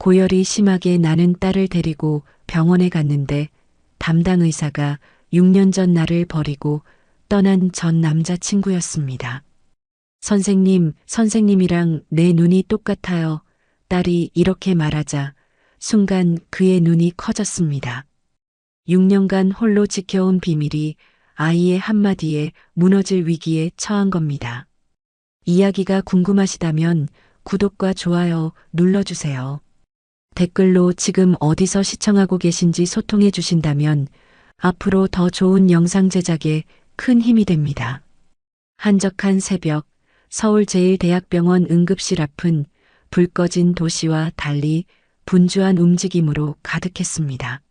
고열이 심하게 나는 딸을 데리고 병원에 갔는데 담당 의사가 6년 전 나를 버리고 떠난 전 남자친구였습니다. 선생님이랑 내 눈이 똑같아요. 딸이 이렇게 말하자 순간 그의 눈이 커졌습니다. 6년간 홀로 지켜온 비밀이 아이의 한마디에 무너질 위기에 처한 겁니다. 이야기가 궁금하시다면 구독과 좋아요 눌러주세요. 댓글로 지금 어디서 시청하고 계신지 소통해 주신다면 앞으로 더 좋은 영상 제작에 큰 힘이 됩니다. 한적한 새벽, 서울제일대학병원 응급실 앞은 불 꺼진 도시와 달리 분주한 움직임으로 가득했습니다.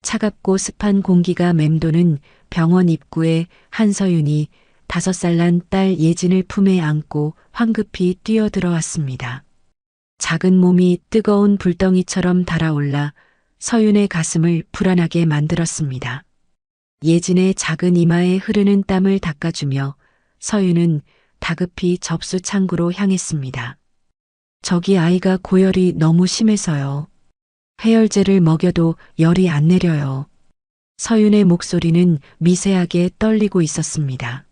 차갑고 습한 공기가 맴도는 병원 입구에 한서윤이 5살 난 딸 예진을 품에 안고 황급히 뛰어들어왔습니다. 작은 몸이 뜨거운 불덩이처럼 달아올라 서윤의 가슴을 불안하게 만들었습니다. 예진의 작은 이마에 흐르는 땀을 닦아주며 서윤은 다급히 접수 창구로 향했습니다. 저기 아이가 고열이 너무 심해서요. 해열제를 먹여도 열이 안 내려요. 서윤의 목소리는 미세하게 떨리고 있었습니다.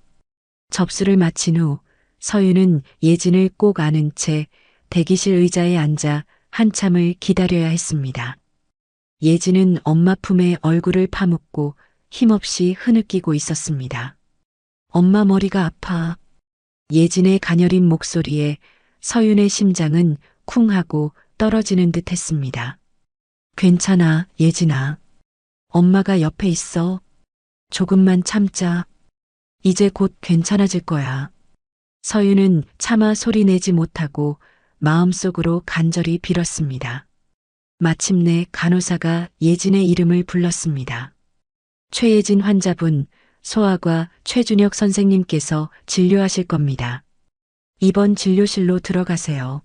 접수를 마친 후 서윤은 예진을 꼭 안은 채 대기실 의자에 앉아 한참을 기다려야 했습니다. 예진은 엄마 품에 얼굴을 파묻고 힘없이 흐느끼고 있었습니다. 엄마 머리가 아파. 예진의 가녀린 목소리에 서윤의 심장은 쿵 하고 떨어지는 듯 했습니다. 괜찮아, 예진아. 엄마가 옆에 있어. 조금만 참자. 이제 곧 괜찮아질 거야. 서윤은 차마 소리 내지 못하고 마음속으로 간절히 빌었습니다. 마침내 간호사가 예진의 이름을 불렀습니다. 최예진 환자분, 소아과 최준혁 선생님께서 진료하실 겁니다. 이번 진료실로 들어가세요.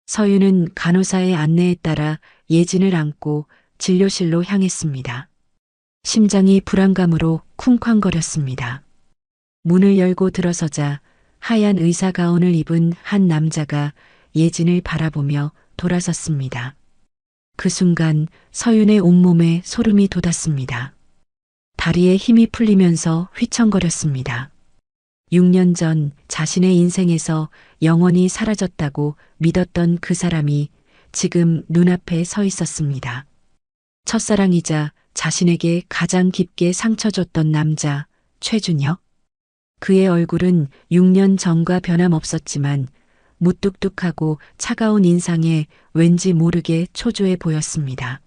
서윤은 간호사의 안내에 따라 예진을 안고 진료실로 향했습니다. 심장이 불안감으로 쿵쾅거렸습니다. 문을 열고 들어서자 하얀 의사 가운을 입은 한 남자가 예진을 바라보며 돌아섰습니다. 그 순간 서윤의 온몸에 소름이 돋았습니다. 다리에 힘이 풀리면서 휘청거렸습니다. 6년 전 자신의 인생에서 영원히 사라졌다고 믿었던 그 사람이 지금 눈앞에 서 있었습니다. 첫사랑이자 자신에게 가장 깊게 상처 줬던 남자, 최준혁. 그의 얼굴은 6년 전과 변함없었지만 무뚝뚝하고 차가운 인상에 왠지 모르게 초조해 보였습니다.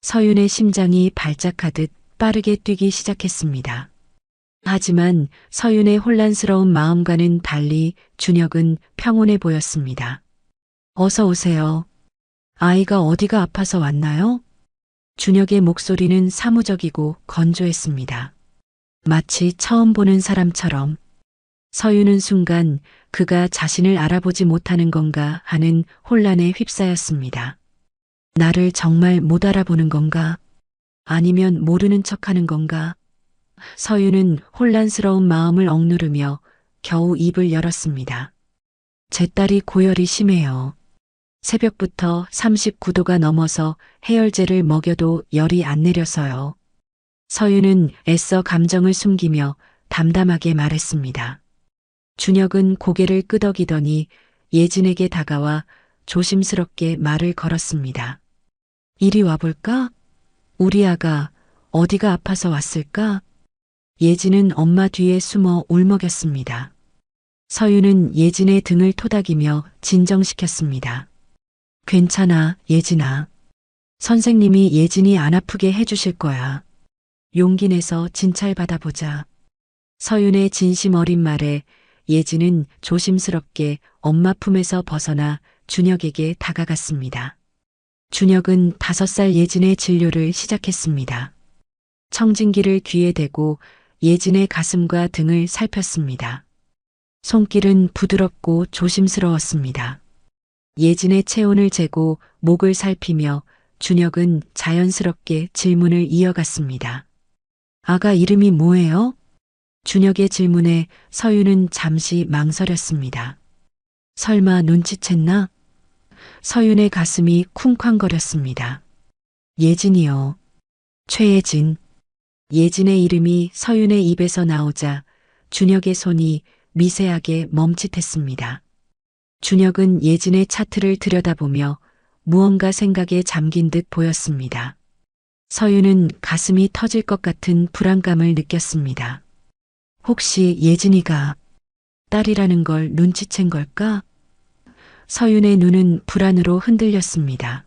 서윤의 심장이 발작하듯 빠르게 뛰기 시작했습니다. 하지만 서윤의 혼란스러운 마음과는 달리 준혁은 평온해 보였습니다. 어서 오세요. 아이가 어디가 아파서 왔나요? 준혁의 목소리는 사무적이고 건조했습니다. 마치 처음 보는 사람처럼. 서윤은 순간 그가 자신을 알아보지 못하는 건가 하는 혼란에 휩싸였습니다. 나를 정말 못 알아보는 건가? 아니면 모르는 척하는 건가? 서윤은 혼란스러운 마음을 억누르며 겨우 입을 열었습니다. 제 딸이 고열이 심해요. 새벽부터 39도가 넘어서 해열제를 먹여도 열이 안 내려서요. 서윤은 애써 감정을 숨기며 담담하게 말했습니다. 준혁은 고개를 끄덕이더니 예진에게 다가와 조심스럽게 말을 걸었습니다. 이리 와볼까? 우리 아가 어디가 아파서 왔을까? 예진은 엄마 뒤에 숨어 울먹였습니다. 서윤은 예진의 등을 토닥이며 진정시켰습니다. 괜찮아, 예진아. 선생님이 예진이 안 아프게 해주실 거야. 용기 내서 진찰 받아보자. 서윤의 진심 어린 말에 예진은 조심스럽게 엄마 품에서 벗어나 준혁에게 다가갔습니다. 준혁은 5살 예진의 진료를 시작했습니다. 청진기를 귀에 대고 예진의 가슴과 등을 살폈습니다. 손길은 부드럽고 조심스러웠습니다. 예진의 체온을 재고 목을 살피며 준혁은 자연스럽게 질문을 이어갔습니다. 아가 이름이 뭐예요? 준혁의 질문에 서윤은 잠시 망설였습니다. 설마 눈치챘나? 서윤의 가슴이 쿵쾅거렸습니다. 예진이요. 최예진. 예진의 이름이 서윤의 입에서 나오자 준혁의 손이 미세하게 멈칫했습니다. 준혁은 예진의 차트를 들여다보며 무언가 생각에 잠긴 듯 보였습니다. 서윤은 가슴이 터질 것 같은 불안감을 느꼈습니다. 혹시 예진이가 딸이라는 걸 눈치챈 걸까? 서윤의 눈은 불안으로 흔들렸습니다.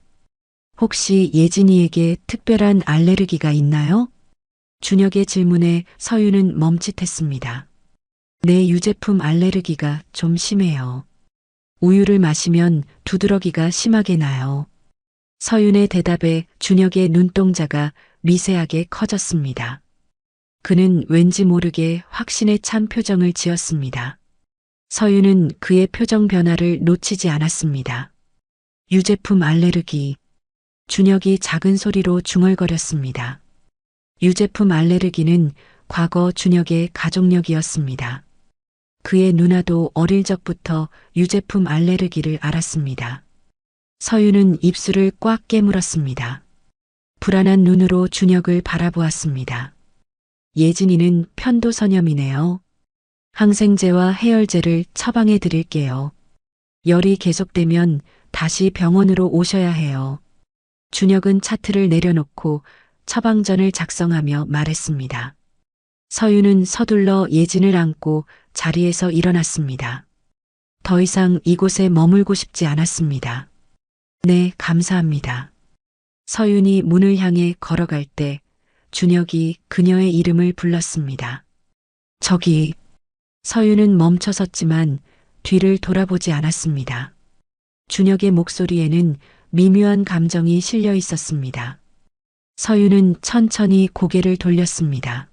혹시 예진이에게 특별한 알레르기가 있나요? 준혁의 질문에 서윤은 멈칫했습니다. 내 유제품 알레르기가 좀 심해요. 우유를 마시면 두드러기가 심하게 나요. 서윤의 대답에 준혁의 눈동자가 미세하게 커졌습니다. 그는 왠지 모르게 확신에 찬 표정을 지었습니다. 서윤은 그의 표정 변화를 놓치지 않았습니다. 유제품 알레르기. 준혁이 작은 소리로 중얼거렸습니다. 유제품 알레르기는 과거 준혁의 가족력이었습니다. 그의 누나도 어릴 적부터 유제품 알레르기를 앓았습니다. 서윤은 입술을 꽉 깨물었습니다. 불안한 눈으로 준혁을 바라보았습니다. 예진이는 편도선염이네요. 항생제와 해열제를 처방해 드릴게요. 열이 계속되면 다시 병원으로 오셔야 해요. 준혁은 차트를 내려놓고 처방전을 작성하며 말했습니다. 서윤은 서둘러 예진을 안고 자리에서 일어났습니다. 더 이상 이곳에 머물고 싶지 않았습니다. 네, 감사합니다. 서윤이 문을 향해 걸어갈 때 준혁이 그녀의 이름을 불렀습니다. 저기. 서윤은 멈춰섰지만 뒤를 돌아보지 않았습니다. 준혁의 목소리에는 미묘한 감정이 실려 있었습니다. 서윤은 천천히 고개를 돌렸습니다.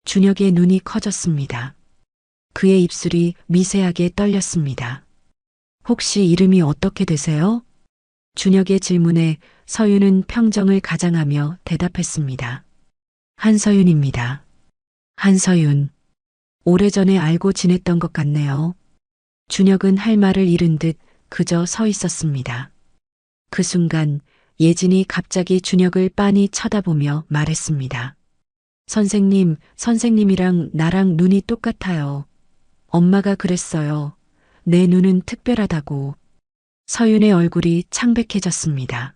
준혁의 눈이 커졌습니다. 그의 입술이 미세하게 떨렸습니다. 혹시 이름이 어떻게 되세요? 준혁의 질문에 서윤은 평정을 가장하며 대답했습니다. 한서윤입니다. 한서윤. 오래전에 알고 지냈던 것 같네요. 준혁은 할 말을 잃은 듯 그저 서 있었습니다. 그 순간 예진이 갑자기 준혁을 빤히 쳐다보며 말했습니다. 선생님, 선생님이랑 나랑 눈이 똑같아요. 엄마가 그랬어요. 내 눈은 특별하다고. 서윤의 얼굴이 창백해졌습니다.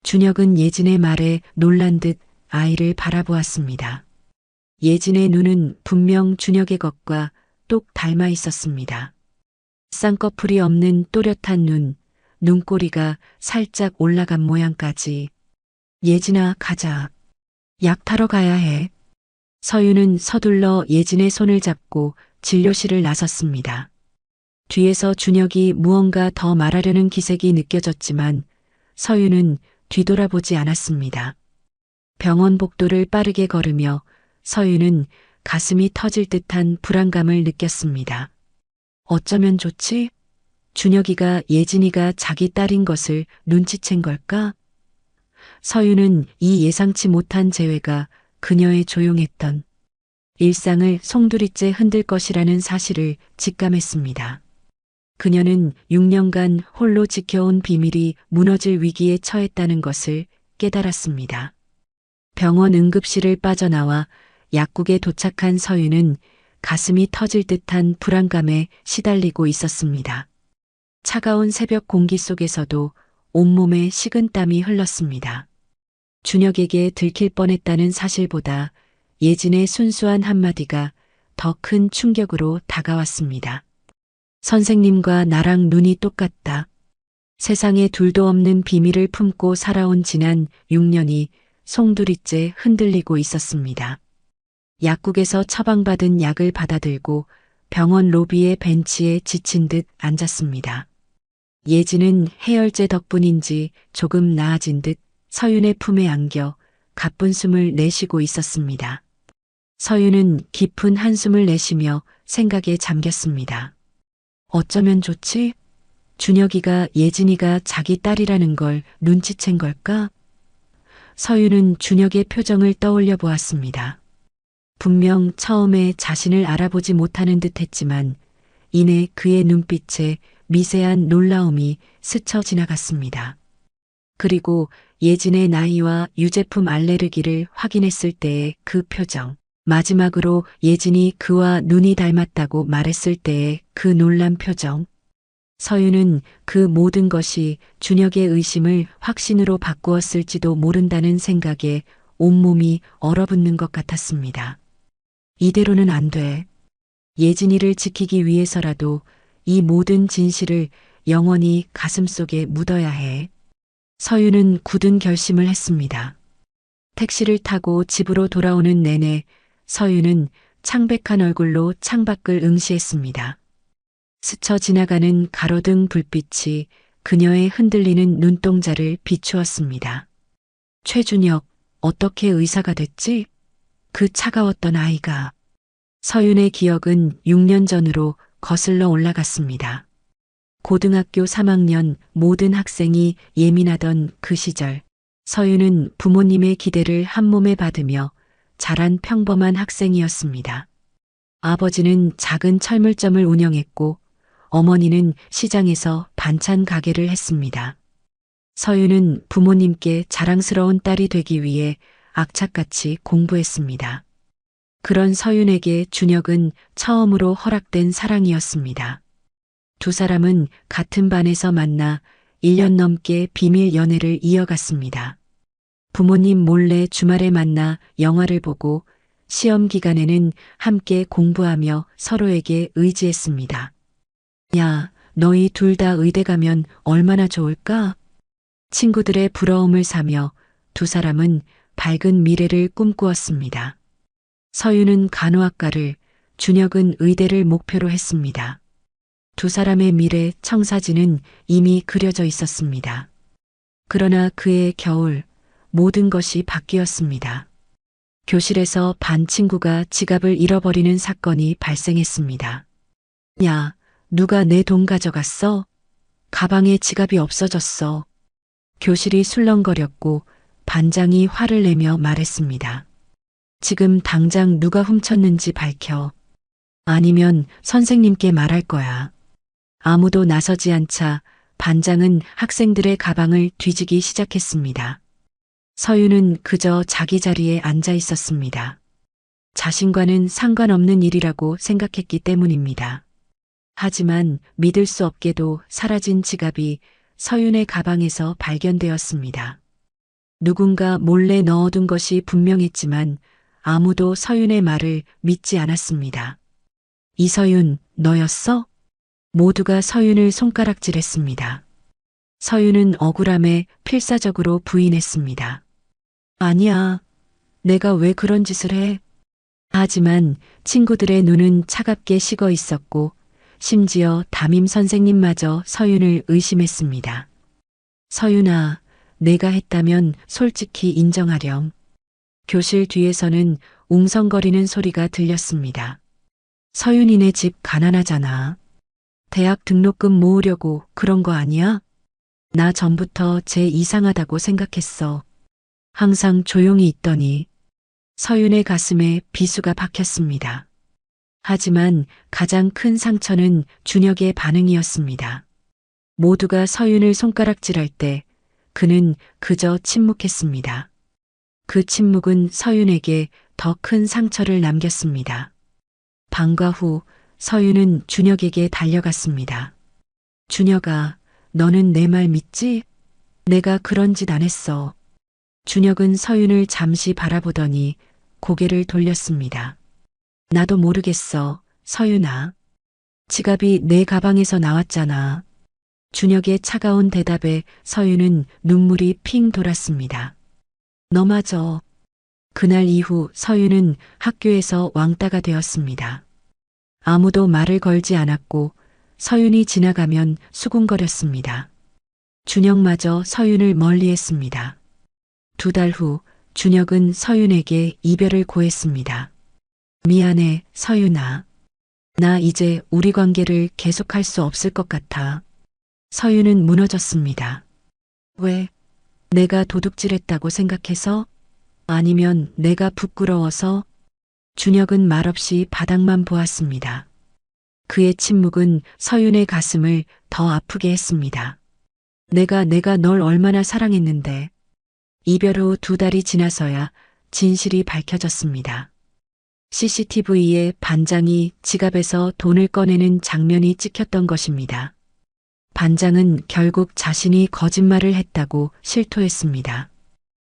준혁은 예진의 말에 놀란 듯 아이를 바라보았습니다. 예진의 눈은 분명 준혁의 것과 똑 닮아 있었습니다. 쌍꺼풀이 없는 또렷한 눈, 눈꼬리가 살짝 올라간 모양까지. 예진아, 가자. 약 타러 가야 해. 서윤은 서둘러 예진의 손을 잡고 진료실을 나섰습니다. 뒤에서 준혁이 무언가 더 말하려는 기색이 느껴졌지만 서윤은 뒤돌아보지 않았습니다. 병원 복도를 빠르게 걸으며 서윤은 가슴이 터질 듯한 불안감을 느꼈습니다. 어쩌면 좋지? 준혁이가 예진이가 자기 딸인 것을 눈치챈 걸까? 서윤은 이 예상치 못한 재회가 그녀의 조용했던 일상을 송두리째 흔들 것이라는 사실을 직감했습니다. 그녀는 6년간 홀로 지켜온 비밀이 무너질 위기에 처했다는 것을 깨달았습니다. 병원 응급실을 빠져나와 약국에 도착한 서윤은 가슴이 터질 듯한 불안감에 시달리고 있었습니다. 차가운 새벽 공기 속에서도 온몸에 식은땀이 흘렀습니다. 준혁에게 들킬 뻔했다는 사실보다 예진의 순수한 한마디가 더 큰 충격으로 다가왔습니다. 선생님과 나랑 눈이 똑같다. 세상에 둘도 없는 비밀을 품고 살아온 지난 6년이 송두리째 흔들리고 있었습니다. 약국에서 처방받은 약을 받아들고 병원 로비의 벤치에 지친 듯 앉았습니다. 예진은 해열제 덕분인지 조금 나아진 듯 서윤의 품에 안겨 가쁜 숨을 내쉬고 있었습니다. 서윤은 깊은 한숨을 내쉬며 생각에 잠겼습니다. 어쩌면 좋지? 준혁이가 예진이가 자기 딸이라는 걸 눈치챈 걸까? 서윤은 준혁의 표정을 떠올려 보았습니다. 분명 처음에 자신을 알아보지 못하는 듯 했지만 이내 그의 눈빛에 미세한 놀라움이 스쳐 지나갔습니다. 그리고 예진의 나이와 유제품 알레르기를 확인했을 때의 그 표정, 마지막으로 예진이 그와 눈이 닮았다고 말했을 때의 그 놀란 표정. 서윤은 그 모든 것이 준혁의 의심을 확신으로 바꾸었을지도 모른다는 생각에 온몸이 얼어붙는 것 같았습니다. 이대로는 안 돼. 예진이를 지키기 위해서라도 이 모든 진실을 영원히 가슴속에 묻어야 해. 서윤은 굳은 결심을 했습니다. 택시를 타고 집으로 돌아오는 내내 서윤은 창백한 얼굴로 창밖을 응시했습니다. 스쳐 지나가는 가로등 불빛이 그녀의 흔들리는 눈동자를 비추었습니다. 최준혁, 어떻게 의사가 됐지? 그 차가웠던 아이가. 서윤의 기억은 6년 전으로 거슬러 올라갔습니다. 고등학교 3학년 모든 학생이 예민하던 그 시절, 서윤은 부모님의 기대를 한몸에 받으며 자란 평범한 학생이었습니다. 아버지는 작은 철물점을 운영했고 어머니는 시장에서 반찬 가게를 했습니다. 서윤은 부모님께 자랑스러운 딸이 되기 위해 악착같이 공부했습니다. 그런 서윤에게 준혁은 처음으로 허락된 사랑이었습니다. 두 사람은 같은 반에서 만나 1년 넘게 비밀 연애를 이어갔습니다. 부모님 몰래 주말에 만나 영화를 보고 시험 기간에는 함께 공부하며 서로에게 의지했습니다. 야, 너희 둘 다 의대 가면 얼마나 좋을까? 친구들의 부러움을 사며 두 사람은 밝은 미래를 꿈꾸었습니다. 서윤은 간호학과를, 준혁은 의대를 목표로 했습니다. 두 사람의 미래 청사진은 이미 그려져 있었습니다. 그러나 그해 겨울 모든 것이 바뀌었습니다. 교실에서 반 친구가 지갑을 잃어버리는 사건이 발생했습니다. 야, 누가 내 돈 가져갔어? 가방에 지갑이 없어졌어. 교실이 술렁거렸고 반장이 화를 내며 말했습니다. 지금 당장 누가 훔쳤는지 밝혀. 아니면 선생님께 말할 거야. 아무도 나서지 않자 반장은 학생들의 가방을 뒤지기 시작했습니다. 서윤은 그저 자기 자리에 앉아 있었습니다. 자신과는 상관없는 일이라고 생각했기 때문입니다. 하지만 믿을 수 없게도 사라진 지갑이 서윤의 가방에서 발견되었습니다. 누군가 몰래 넣어둔 것이 분명했지만 아무도 서윤의 말을 믿지 않았습니다. 이서윤, 너였어? 모두가 서윤을 손가락질했습니다. 서윤은 억울함에 필사적으로 부인했습니다. 아니야, 내가 왜 그런 짓을 해? 하지만 친구들의 눈은 차갑게 식어 있었고 심지어 담임 선생님마저 서윤을 의심했습니다. 서윤아, 내가 했다면 솔직히 인정하렴. 교실 뒤에서는 웅성거리는 소리가 들렸습니다. 서윤이네 집 가난하잖아. 대학 등록금 모으려고 그런 거 아니야? 나 전부터 쟤 이상하다고 생각했어. 항상 조용히 있더니. 서윤의 가슴에 비수가 박혔습니다. 하지만 가장 큰 상처는 준혁의 반응이었습니다. 모두가 서윤을 손가락질할 때 그는 그저 침묵했습니다. 그 침묵은 서윤에게 더 큰 상처를 남겼습니다. 방과 후 서윤은 준혁에게 달려갔습니다. 준혁아, 너는 내 말 믿지? 내가 그런 짓 안 했어. 준혁은 서윤을 잠시 바라보더니 고개를 돌렸습니다. 나도 모르겠어, 서윤아. 지갑이 내 가방에서 나왔잖아. 준혁의 차가운 대답에 서윤은 눈물이 핑 돌았습니다. 너마저. 그날 이후 서윤은 학교에서 왕따가 되었습니다. 아무도 말을 걸지 않았고 서윤이 지나가면 수군거렸습니다. 준혁마저 서윤을 멀리했습니다. 2달 후 준혁은 서윤에게 이별을 고했습니다. 미안해, 서윤아. 나 이제 우리 관계를 계속할 수 없을 것 같아. 서윤은 무너졌습니다. 왜? 내가 도둑질했다고 생각해서? 아니면 내가 부끄러워서? 준혁은 말없이 바닥만 보았습니다. 그의 침묵은 서윤의 가슴을 더 아프게 했습니다. 내가 널 얼마나 사랑했는데. 이별 후 2달이 지나서야 진실이 밝혀졌습니다. CCTV에 반장이 지갑에서 돈을 꺼내는 장면이 찍혔던 것입니다. 반장은 결국 자신이 거짓말을 했다고 실토했습니다.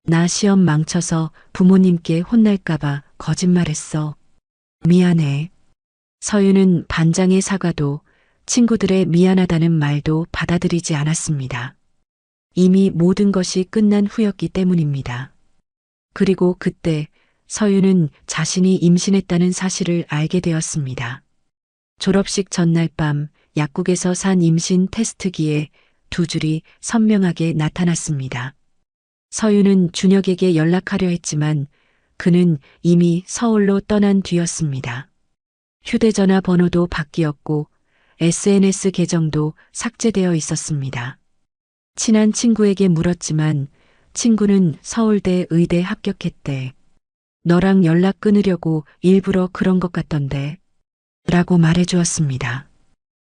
나 시험 망쳐서 부모님께 혼날까봐 거짓말했어. 미안해. 서윤은 반장의 사과도 친구들의 미안하다는 말도 받아들이지 않았습니다. 이미 모든 것이 끝난 후였기 때문입니다. 그리고 그때 서윤은 자신이 임신했다는 사실을 알게 되었습니다. 졸업식 전날 밤 약국에서 산 임신 테스트기에 2줄이 선명하게 나타났습니다. 서윤은 준혁에게 연락하려 했지만 그는 이미 서울로 떠난 뒤였습니다. 휴대전화 번호도 바뀌었고 SNS 계정도 삭제되어 있었습니다. 친한 친구에게 물었지만 친구는 서울대 의대 합격했대. 너랑 연락 끊으려고 일부러 그런 것 같던데. 라고 말해주었습니다.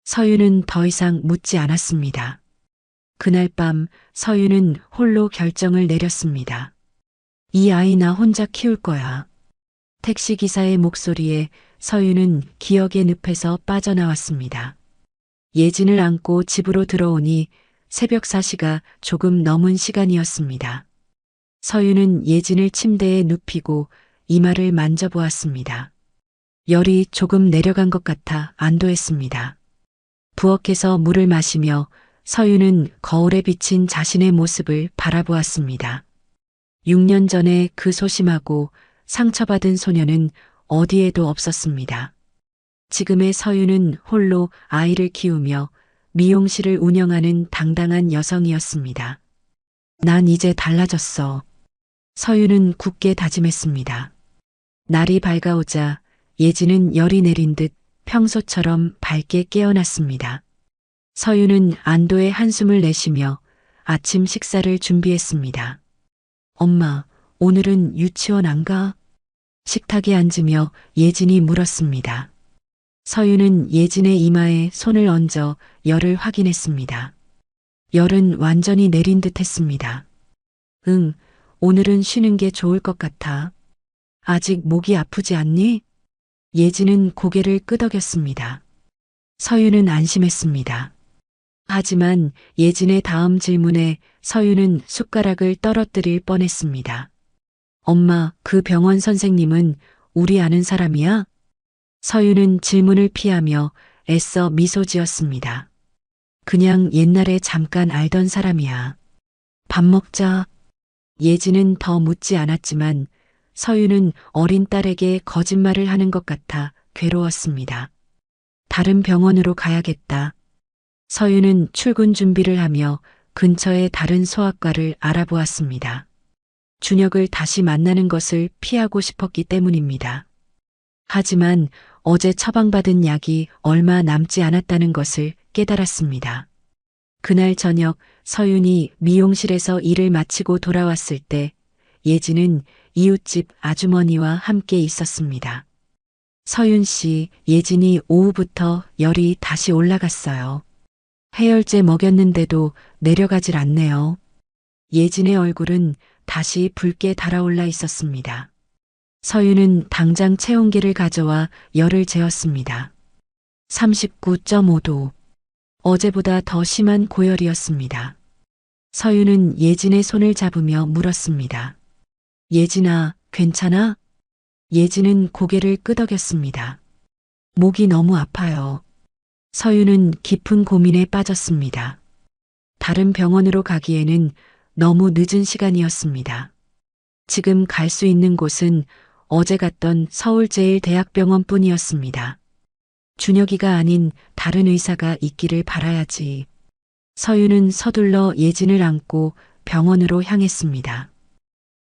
서윤은 더 이상 묻지 않았습니다. 그날 밤 서윤은 홀로 결정을 내렸습니다. 이 아이 나 혼자 키울 거야. 택시기사의 목소리에 서윤은 기억의 늪에서 빠져나왔습니다. 예진을 안고 집으로 들어오니 새벽 4시가 조금 넘은 시간이었습니다. 서윤은 예진을 침대에 눕히고 이마를 만져보았습니다. 열이 조금 내려간 것 같아 안도했습니다. 부엌에서 물을 마시며 서윤은 거울에 비친 자신의 모습을 바라보았습니다. 6년 전에 그 소심하고 상처받은 소녀는 어디에도 없었습니다. 지금의 서윤은 홀로 아이를 키우며 미용실을 운영하는 당당한 여성이었습니다. 난 이제 달라졌어. 서윤은 굳게 다짐했습니다. 날이 밝아오자 예진은 열이 내린 듯 평소처럼 밝게 깨어났습니다. 서윤은 안도의 한숨을 내쉬며 아침 식사를 준비했습니다. 엄마, 오늘은 유치원 안 가? 식탁에 앉으며 예진이 물었습니다. 서윤은 예진의 이마에 손을 얹어 열을 확인했습니다. 열은 완전히 내린 듯 했습니다. 응, 오늘은 쉬는 게 좋을 것 같아. 아직 목이 아프지 않니? 예진은 고개를 끄덕였습니다. 서윤은 안심했습니다. 하지만 예진의 다음 질문에 서윤은 숟가락을 떨어뜨릴 뻔했습니다. 엄마, 그 병원 선생님은 우리 아는 사람이야? 서윤은 질문을 피하며 애써 미소 지었습니다. 그냥 옛날에 잠깐 알던 사람이야. 밥 먹자. 예진은 더 묻지 않았지만 서윤은 어린 딸에게 거짓말을 하는 것 같아 괴로웠습니다. 다른 병원으로 가야겠다. 서윤은 출근 준비를 하며 근처의 다른 소아과를 알아보았습니다. 준혁을 다시 만나는 것을 피하고 싶었기 때문입니다. 하지만 어제 처방받은 약이 얼마 남지 않았다는 것을 깨달았습니다. 그날 저녁 서윤이 미용실에서 일을 마치고 돌아왔을 때 예진은 이웃집 아주머니와 함께 있었습니다. 서윤 씨, 예진이 오후부터 열이 다시 올라갔어요. 해열제 먹였는데도 내려가질 않네요. 예진의 얼굴은 다시 붉게 달아올라 있었습니다. 서윤은 당장 체온계를 가져와 열을 재었습니다. 39.5도. 어제보다 더 심한 고열이었습니다. 서윤은 예진의 손을 잡으며 물었습니다. 예진아, 괜찮아? 예진은 고개를 끄덕였습니다. 목이 너무 아파요. 서윤은 깊은 고민에 빠졌습니다. 다른 병원으로 가기에는 너무 늦은 시간이었습니다. 지금 갈 수 있는 곳은 어제 갔던 서울제일대학병원뿐이었습니다. 준혁이가 아닌 다른 의사가 있기를 바라야지. 서윤은 서둘러 예진을 안고 병원으로 향했습니다.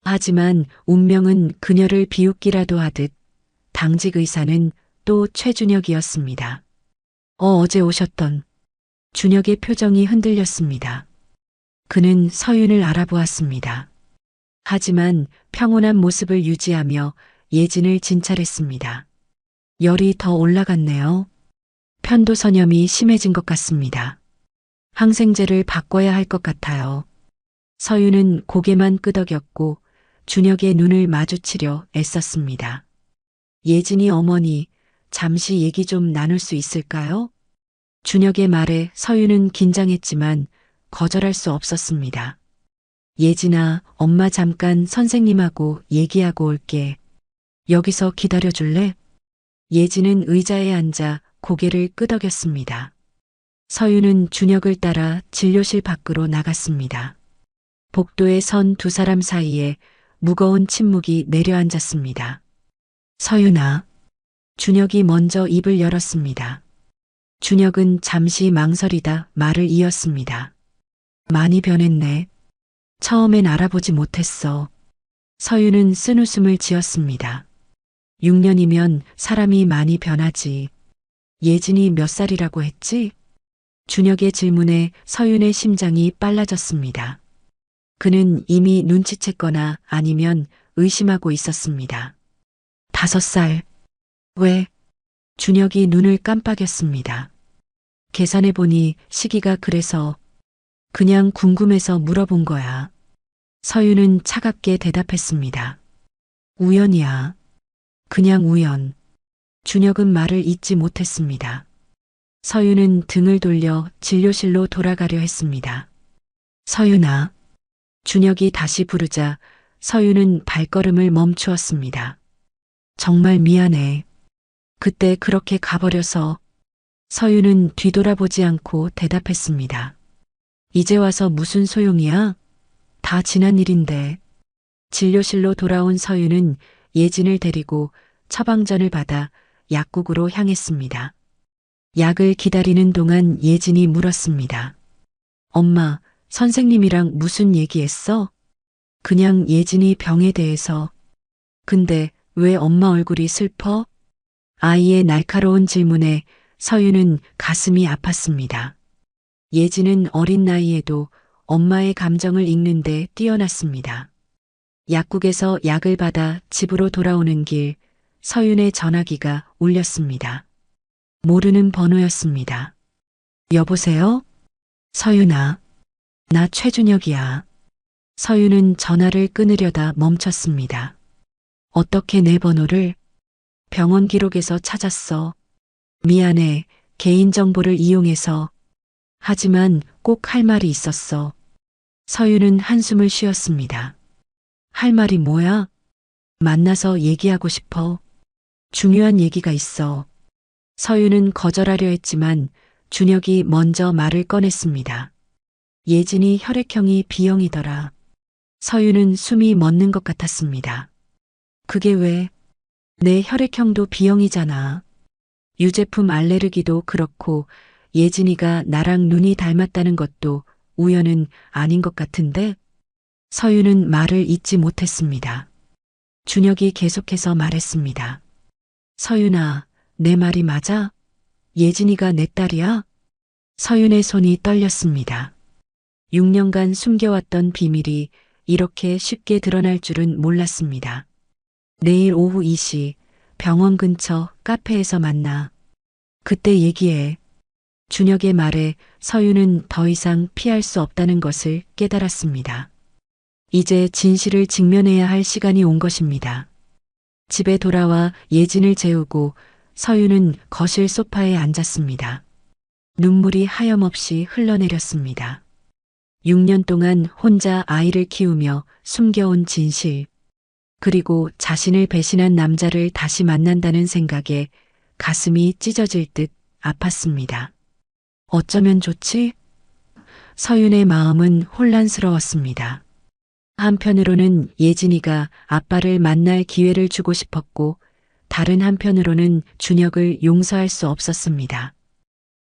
하지만 운명은 그녀를 비웃기라도 하듯 당직 의사는 또 최준혁이었습니다. 어제 오셨던. 준혁의 표정이 흔들렸습니다. 그는 서윤을 알아보았습니다. 하지만 평온한 모습을 유지하며 예진을 진찰했습니다. 열이 더 올라갔네요. 편도선염이 심해진 것 같습니다. 항생제를 바꿔야 할 것 같아요. 서유는 고개만 끄덕였고 준혁의 눈을 마주치려 애썼습니다. 예진이 어머니, 잠시 얘기 좀 나눌 수 있을까요? 준혁의 말에 서유는 긴장했지만 거절할 수 없었습니다. 예진아, 엄마 잠깐 선생님하고 얘기하고 올게. 여기서 기다려줄래? 예진은 의자에 앉아 고개를 끄덕였습니다. 서유는 준혁을 따라 진료실 밖으로 나갔습니다. 복도에 선 두 사람 사이에 무거운 침묵이 내려앉았습니다. 서유나. 준혁이 먼저 입을 열었습니다. 준혁은 잠시 망설이다 말을 이었습니다. 많이 변했네. 처음엔 알아보지 못했어. 서유는 쓴웃음을 지었습니다. 6년이면 사람이 많이 변하지. 예진이 몇 살이라고 했지? 준혁의 질문에 서윤의 심장이 빨라졌습니다. 그는 이미 눈치챘거나 아니면 의심하고 있었습니다. 5살. 왜? 준혁이 눈을 깜빡였습니다. 계산해보니 시기가 그래서 그냥 궁금해서 물어본 거야. 서윤은 차갑게 대답했습니다. 우연이야. 그냥 우연. 준혁은 말을 잇지 못했습니다. 서윤은 등을 돌려 진료실로 돌아가려 했습니다. 서윤아. 준혁이 다시 부르자 서윤은 발걸음을 멈추었습니다. 정말 미안해. 그때 그렇게 가버려서. 서윤은 뒤돌아보지 않고 대답했습니다. 이제 와서 무슨 소용이야? 다 지난 일인데. 진료실로 돌아온 서윤은 예진을 데리고 처방전을 받아 약국으로 향했습니다. 약을 기다리는 동안 예진이 물었습니다. 엄마, 선생님이랑 무슨 얘기했어? 그냥 예진이 병에 대해서. 근데 왜 엄마 얼굴이 슬퍼? 아이의 날카로운 질문에 서윤은 가슴이 아팠습니다. 예진은 어린 나이에도 엄마의 감정을 읽는데 뛰어났습니다. 약국에서 약을 받아 집으로 돌아오는 길, 서윤의 전화기가 울렸습니다. 모르는 번호였습니다. 여보세요? 서윤아. 나 최준혁이야. 서윤은 전화를 끊으려다 멈췄습니다. 어떻게 내 번호를? 병원 기록에서 찾았어. 미안해. 개인정보를 이용해서. 하지만 꼭 할 말이 있었어. 서윤은 한숨을 쉬었습니다. 할 말이 뭐야? 만나서 얘기하고 싶어. 중요한 얘기가 있어. 서윤은 거절하려 했지만 준혁이 먼저 말을 꺼냈습니다. 예진이 혈액형이 B형이더라. 서윤은 숨이 멎는 것 같았습니다. 그게 왜? 내 혈액형도 B형이잖아. 유제품 알레르기도 그렇고 예진이가 나랑 눈이 닮았다는 것도 우연은 아닌 것 같은데? 서윤은 말을 잇지 못했습니다. 준혁이 계속해서 말했습니다. 서윤아, 내 말이 맞아? 예진이가 내 딸이야? 서윤의 손이 떨렸습니다. 6년간 숨겨왔던 비밀이 이렇게 쉽게 드러날 줄은 몰랐습니다. 내일 오후 2시 병원 근처 카페에서 만나. 그때 얘기해. 준혁의 말에 서윤은 더 이상 피할 수 없다는 것을 깨달았습니다. 이제 진실을 직면해야 할 시간이 온 것입니다. 집에 돌아와 예진을 재우고 서윤은 거실 소파에 앉았습니다. 눈물이 하염없이 흘러내렸습니다. 6년 동안 혼자 아이를 키우며 숨겨온 진실, 그리고 자신을 배신한 남자를 다시 만난다는 생각에 가슴이 찢어질 듯 아팠습니다. 어쩌면 좋지? 서윤의 마음은 혼란스러웠습니다. 한편으로는 예진이가 아빠를 만날 기회를 주고 싶었고, 다른 한편으로는 준혁을 용서할 수 없었습니다.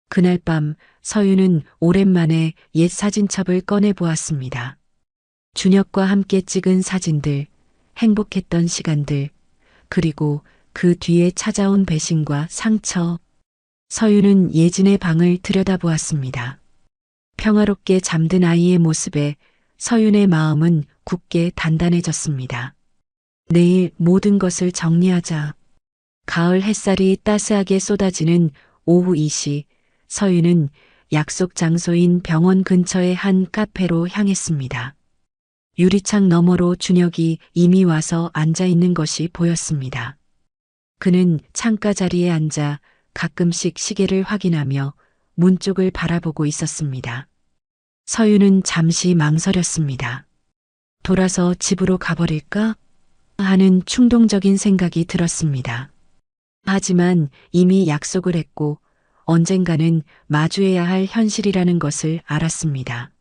그날 밤 서윤은 오랜만에 옛 사진첩을 꺼내 보았습니다. 준혁과 함께 찍은 사진들, 행복했던 시간들, 그리고 그 뒤에 찾아온 배신과 상처. 서윤은 예진의 방을 들여다보았습니다. 평화롭게 잠든 아이의 모습에 서윤의 마음은 굳게 단단해졌습니다. 내일 모든 것을 정리하자. 가을 햇살이 따스하게 쏟아지는 오후 2시 서윤은 약속 장소인 병원 근처의 한 카페로 향했습니다. 유리창 너머로 준혁이 이미 와서 앉아 있는 것이 보였습니다. 그는 창가 자리에 앉아 가끔씩 시계를 확인하며 문 쪽을 바라보고 있었습니다. 서윤은 잠시 망설였습니다. 돌아서 집으로 가버릴까? 하는 충동적인 생각이 들었습니다. 하지만 이미 약속을 했고 언젠가는 마주해야 할 현실이라는 것을 알았습니다.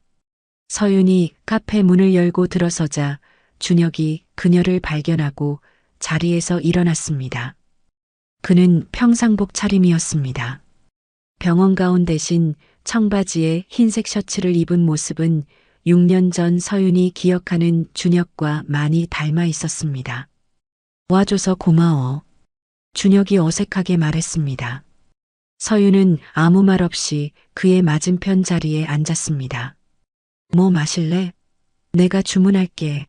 서윤이 카페 문을 열고 들어서자 준혁이 그녀를 발견하고 자리에서 일어났습니다. 그는 평상복 차림이었습니다. 병원 가운 대신 청바지에 흰색 셔츠를 입은 모습은 6년 전 서윤이 기억하는 준혁과 많이 닮아 있었습니다. 와줘서 고마워. 준혁이 어색하게 말했습니다. 서윤은 아무 말 없이 그의 맞은편 자리에 앉았습니다. 뭐 마실래? 내가 주문할게.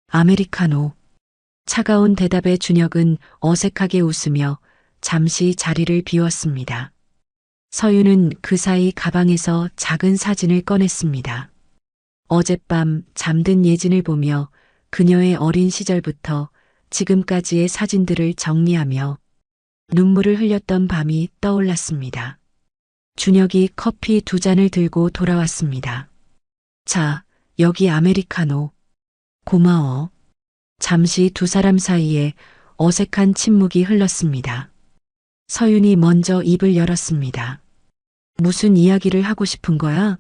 아메리카노. 차가운 대답에 준혁은 어색하게 웃으며 잠시 자리를 비웠습니다. 서윤은 그 사이 가방에서 작은 사진을 꺼냈습니다. 어젯밤 잠든 예진을 보며 그녀의 어린 시절부터 지금까지의 사진들을 정리하며 눈물을 흘렸던 밤이 떠올랐습니다. 준혁이 커피 2잔을 들고 돌아왔습니다. 자, 여기 아메리카노. 고마워. 잠시 두 사람 사이에 어색한 침묵이 흘렀습니다. 서윤이 먼저 입을 열었습니다. 무슨 이야기를 하고 싶은 거야?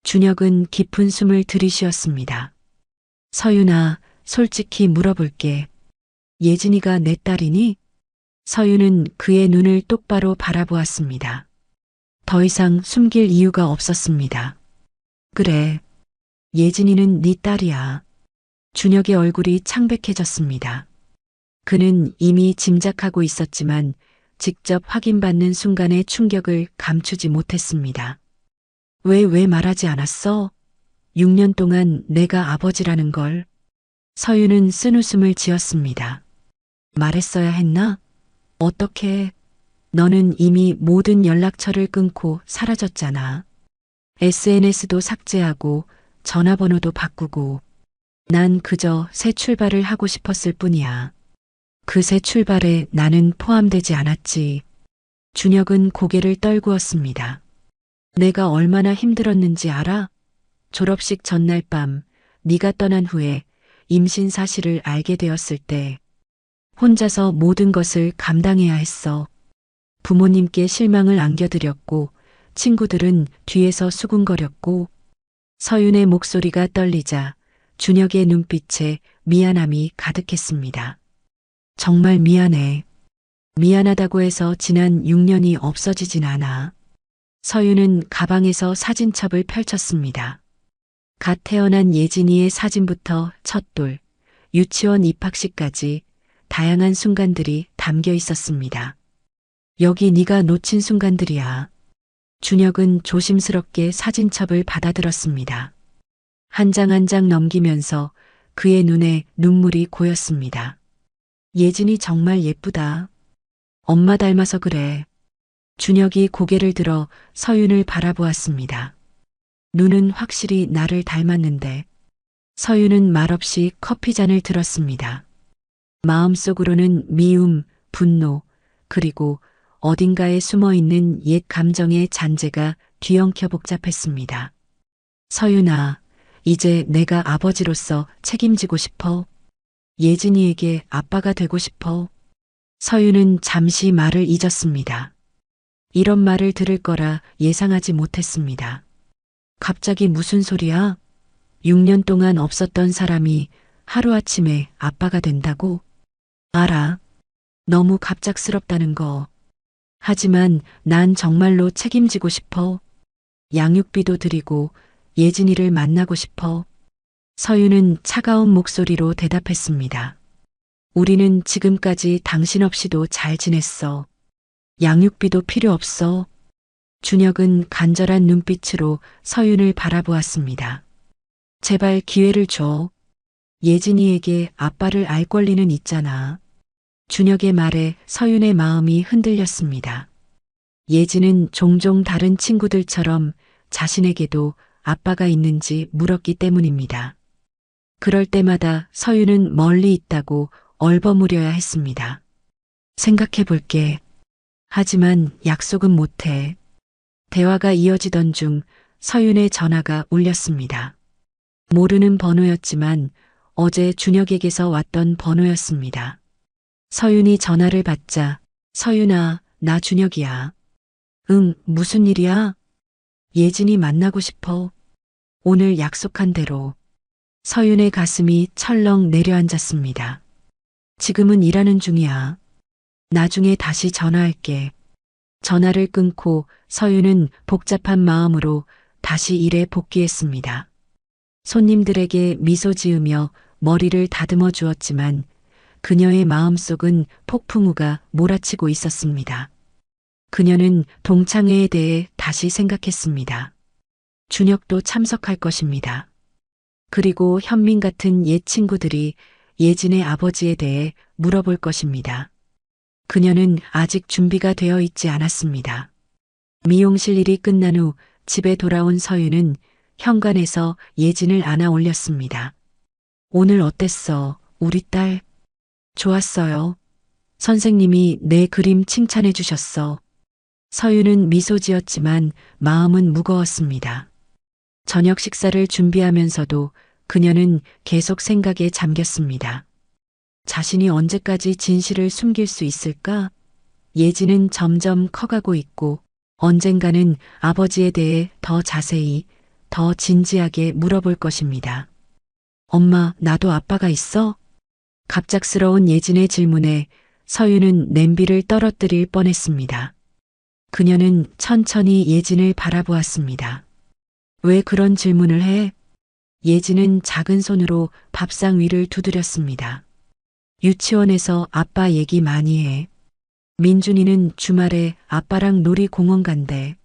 준혁은 깊은 숨을 들이쉬었습니다. 서윤아, 솔직히 물어볼게. 예진이가 내 딸이니? 서윤은 그의 눈을 똑바로 바라보았습니다. 더 이상 숨길 이유가 없었습니다. 그래. 예진이는 네 딸이야. 준혁의 얼굴이 창백해졌습니다. 그는 이미 짐작하고 있었지만 직접 확인받는 순간의 충격을 감추지 못했습니다. 왜 말하지 않았어? 6년 동안 내가 아버지라는 걸. 서윤은 쓴웃음을 지었습니다. 말했어야 했나? 어떻게? 너는 이미 모든 연락처를 끊고 사라졌잖아. SNS도 삭제하고 전화번호도 바꾸고 난 그저 새 출발을 하고 싶었을 뿐이야. 그 새 출발에 나는 포함되지 않았지. 준혁은 고개를 떨구었습니다. 내가 얼마나 힘들었는지 알아? 졸업식 전날 밤 네가 떠난 후에 임신 사실을 알게 되었을 때 혼자서 모든 것을 감당해야 했어. 부모님께 실망을 안겨드렸고 친구들은 뒤에서 수군거렸고 서윤의 목소리가 떨리자 준혁의 눈빛에 미안함이 가득했습니다. 정말 미안해. 미안하다고 해서 지난 6년이 없어지진 않아. 서윤은 가방에서 사진첩을 펼쳤습니다. 갓 태어난 예진이의 사진부터 첫돌, 유치원 입학식까지 다양한 순간들이 담겨 있었습니다. 여기 네가 놓친 순간들이야. 준혁은 조심스럽게 사진첩을 받아들었습니다. 한 장 한 장 넘기면서 그의 눈에 눈물이 고였습니다. 예진이 정말 예쁘다. 엄마 닮아서 그래. 준혁이 고개를 들어 서윤을 바라보았습니다. 눈은 확실히 나를 닮았는데. 서윤은 말없이 커피잔을 들었습니다. 마음속으로는 미움, 분노, 그리고 어딘가에 숨어있는 옛 감정의 잔재가 뒤엉켜 복잡했습니다. 서윤아, 이제 내가 아버지로서 책임지고 싶어. 예진이에게 아빠가 되고 싶어. 서윤은 잠시 말을 잊었습니다. 이런 말을 들을 거라 예상하지 못했습니다. 갑자기 무슨 소리야? 6년 동안 없었던 사람이 하루아침에 아빠가 된다고? 알아. 너무 갑작스럽다는 거. 하지만 난 정말로 책임지고 싶어. 양육비도 드리고 예진이를 만나고 싶어. 서윤은 차가운 목소리로 대답했습니다. 우리는 지금까지 당신 없이도 잘 지냈어. 양육비도 필요 없어. 준혁은 간절한 눈빛으로 서윤을 바라보았습니다. 제발 기회를 줘. 예진이에게 아빠를 알 권리는 있잖아. 준혁의 말에 서윤의 마음이 흔들렸습니다. 예진은 종종 다른 친구들처럼 자신에게도 아빠가 있는지 물었기 때문입니다. 그럴 때마다 서윤은 멀리 있다고 얼버무려야 했습니다. 생각해 볼게. 하지만 약속은 못해. 대화가 이어지던 중 서윤의 전화가 울렸습니다. 모르는 번호였지만 어제 준혁에게서 왔던 번호였습니다. 서윤이 전화를 받자 서윤아, 나 준혁이야. 응, 무슨 일이야? 예진이 만나고 싶어. 오늘 약속한 대로. 서윤의 가슴이 철렁 내려앉았습니다. 지금은 일하는 중이야. 나중에 다시 전화할게. 전화를 끊고 서윤은 복잡한 마음으로 다시 일에 복귀했습니다. 손님들에게 미소 지으며 머리를 다듬어 주었지만 그녀의 마음속은 폭풍우가 몰아치고 있었습니다. 그녀는 동창회에 대해 다시 생각했습니다. 준혁도 참석할 것입니다. 그리고 현민 같은 옛 친구들이 예진의 아버지에 대해 물어볼 것입니다. 그녀는 아직 준비가 되어 있지 않았습니다. 미용실 일이 끝난 후 집에 돌아온 서윤은 현관에서 예진을 안아 올렸습니다. 오늘 어땠어, 우리 딸? 좋았어요. 선생님이 내 그림 칭찬해 주셨어. 서윤은 미소 지었지만 마음은 무거웠습니다. 저녁 식사를 준비하면서도 그녀는 계속 생각에 잠겼습니다. 자신이 언제까지 진실을 숨길 수 있을까? 예진은 점점 커가고 있고 언젠가는 아버지에 대해 더 자세히, 더 진지하게 물어볼 것입니다. 엄마, 나도 아빠가 있어? 갑작스러운 예진의 질문에 서윤은 냄비를 떨어뜨릴 뻔했습니다. 그녀는 천천히 예진을 바라보았습니다. 왜 그런 질문을 해? 예진은 작은 손으로 밥상 위를 두드렸습니다. 유치원에서 아빠 얘기 많이 해. 민준이는 주말에 아빠랑 놀이공원 간대.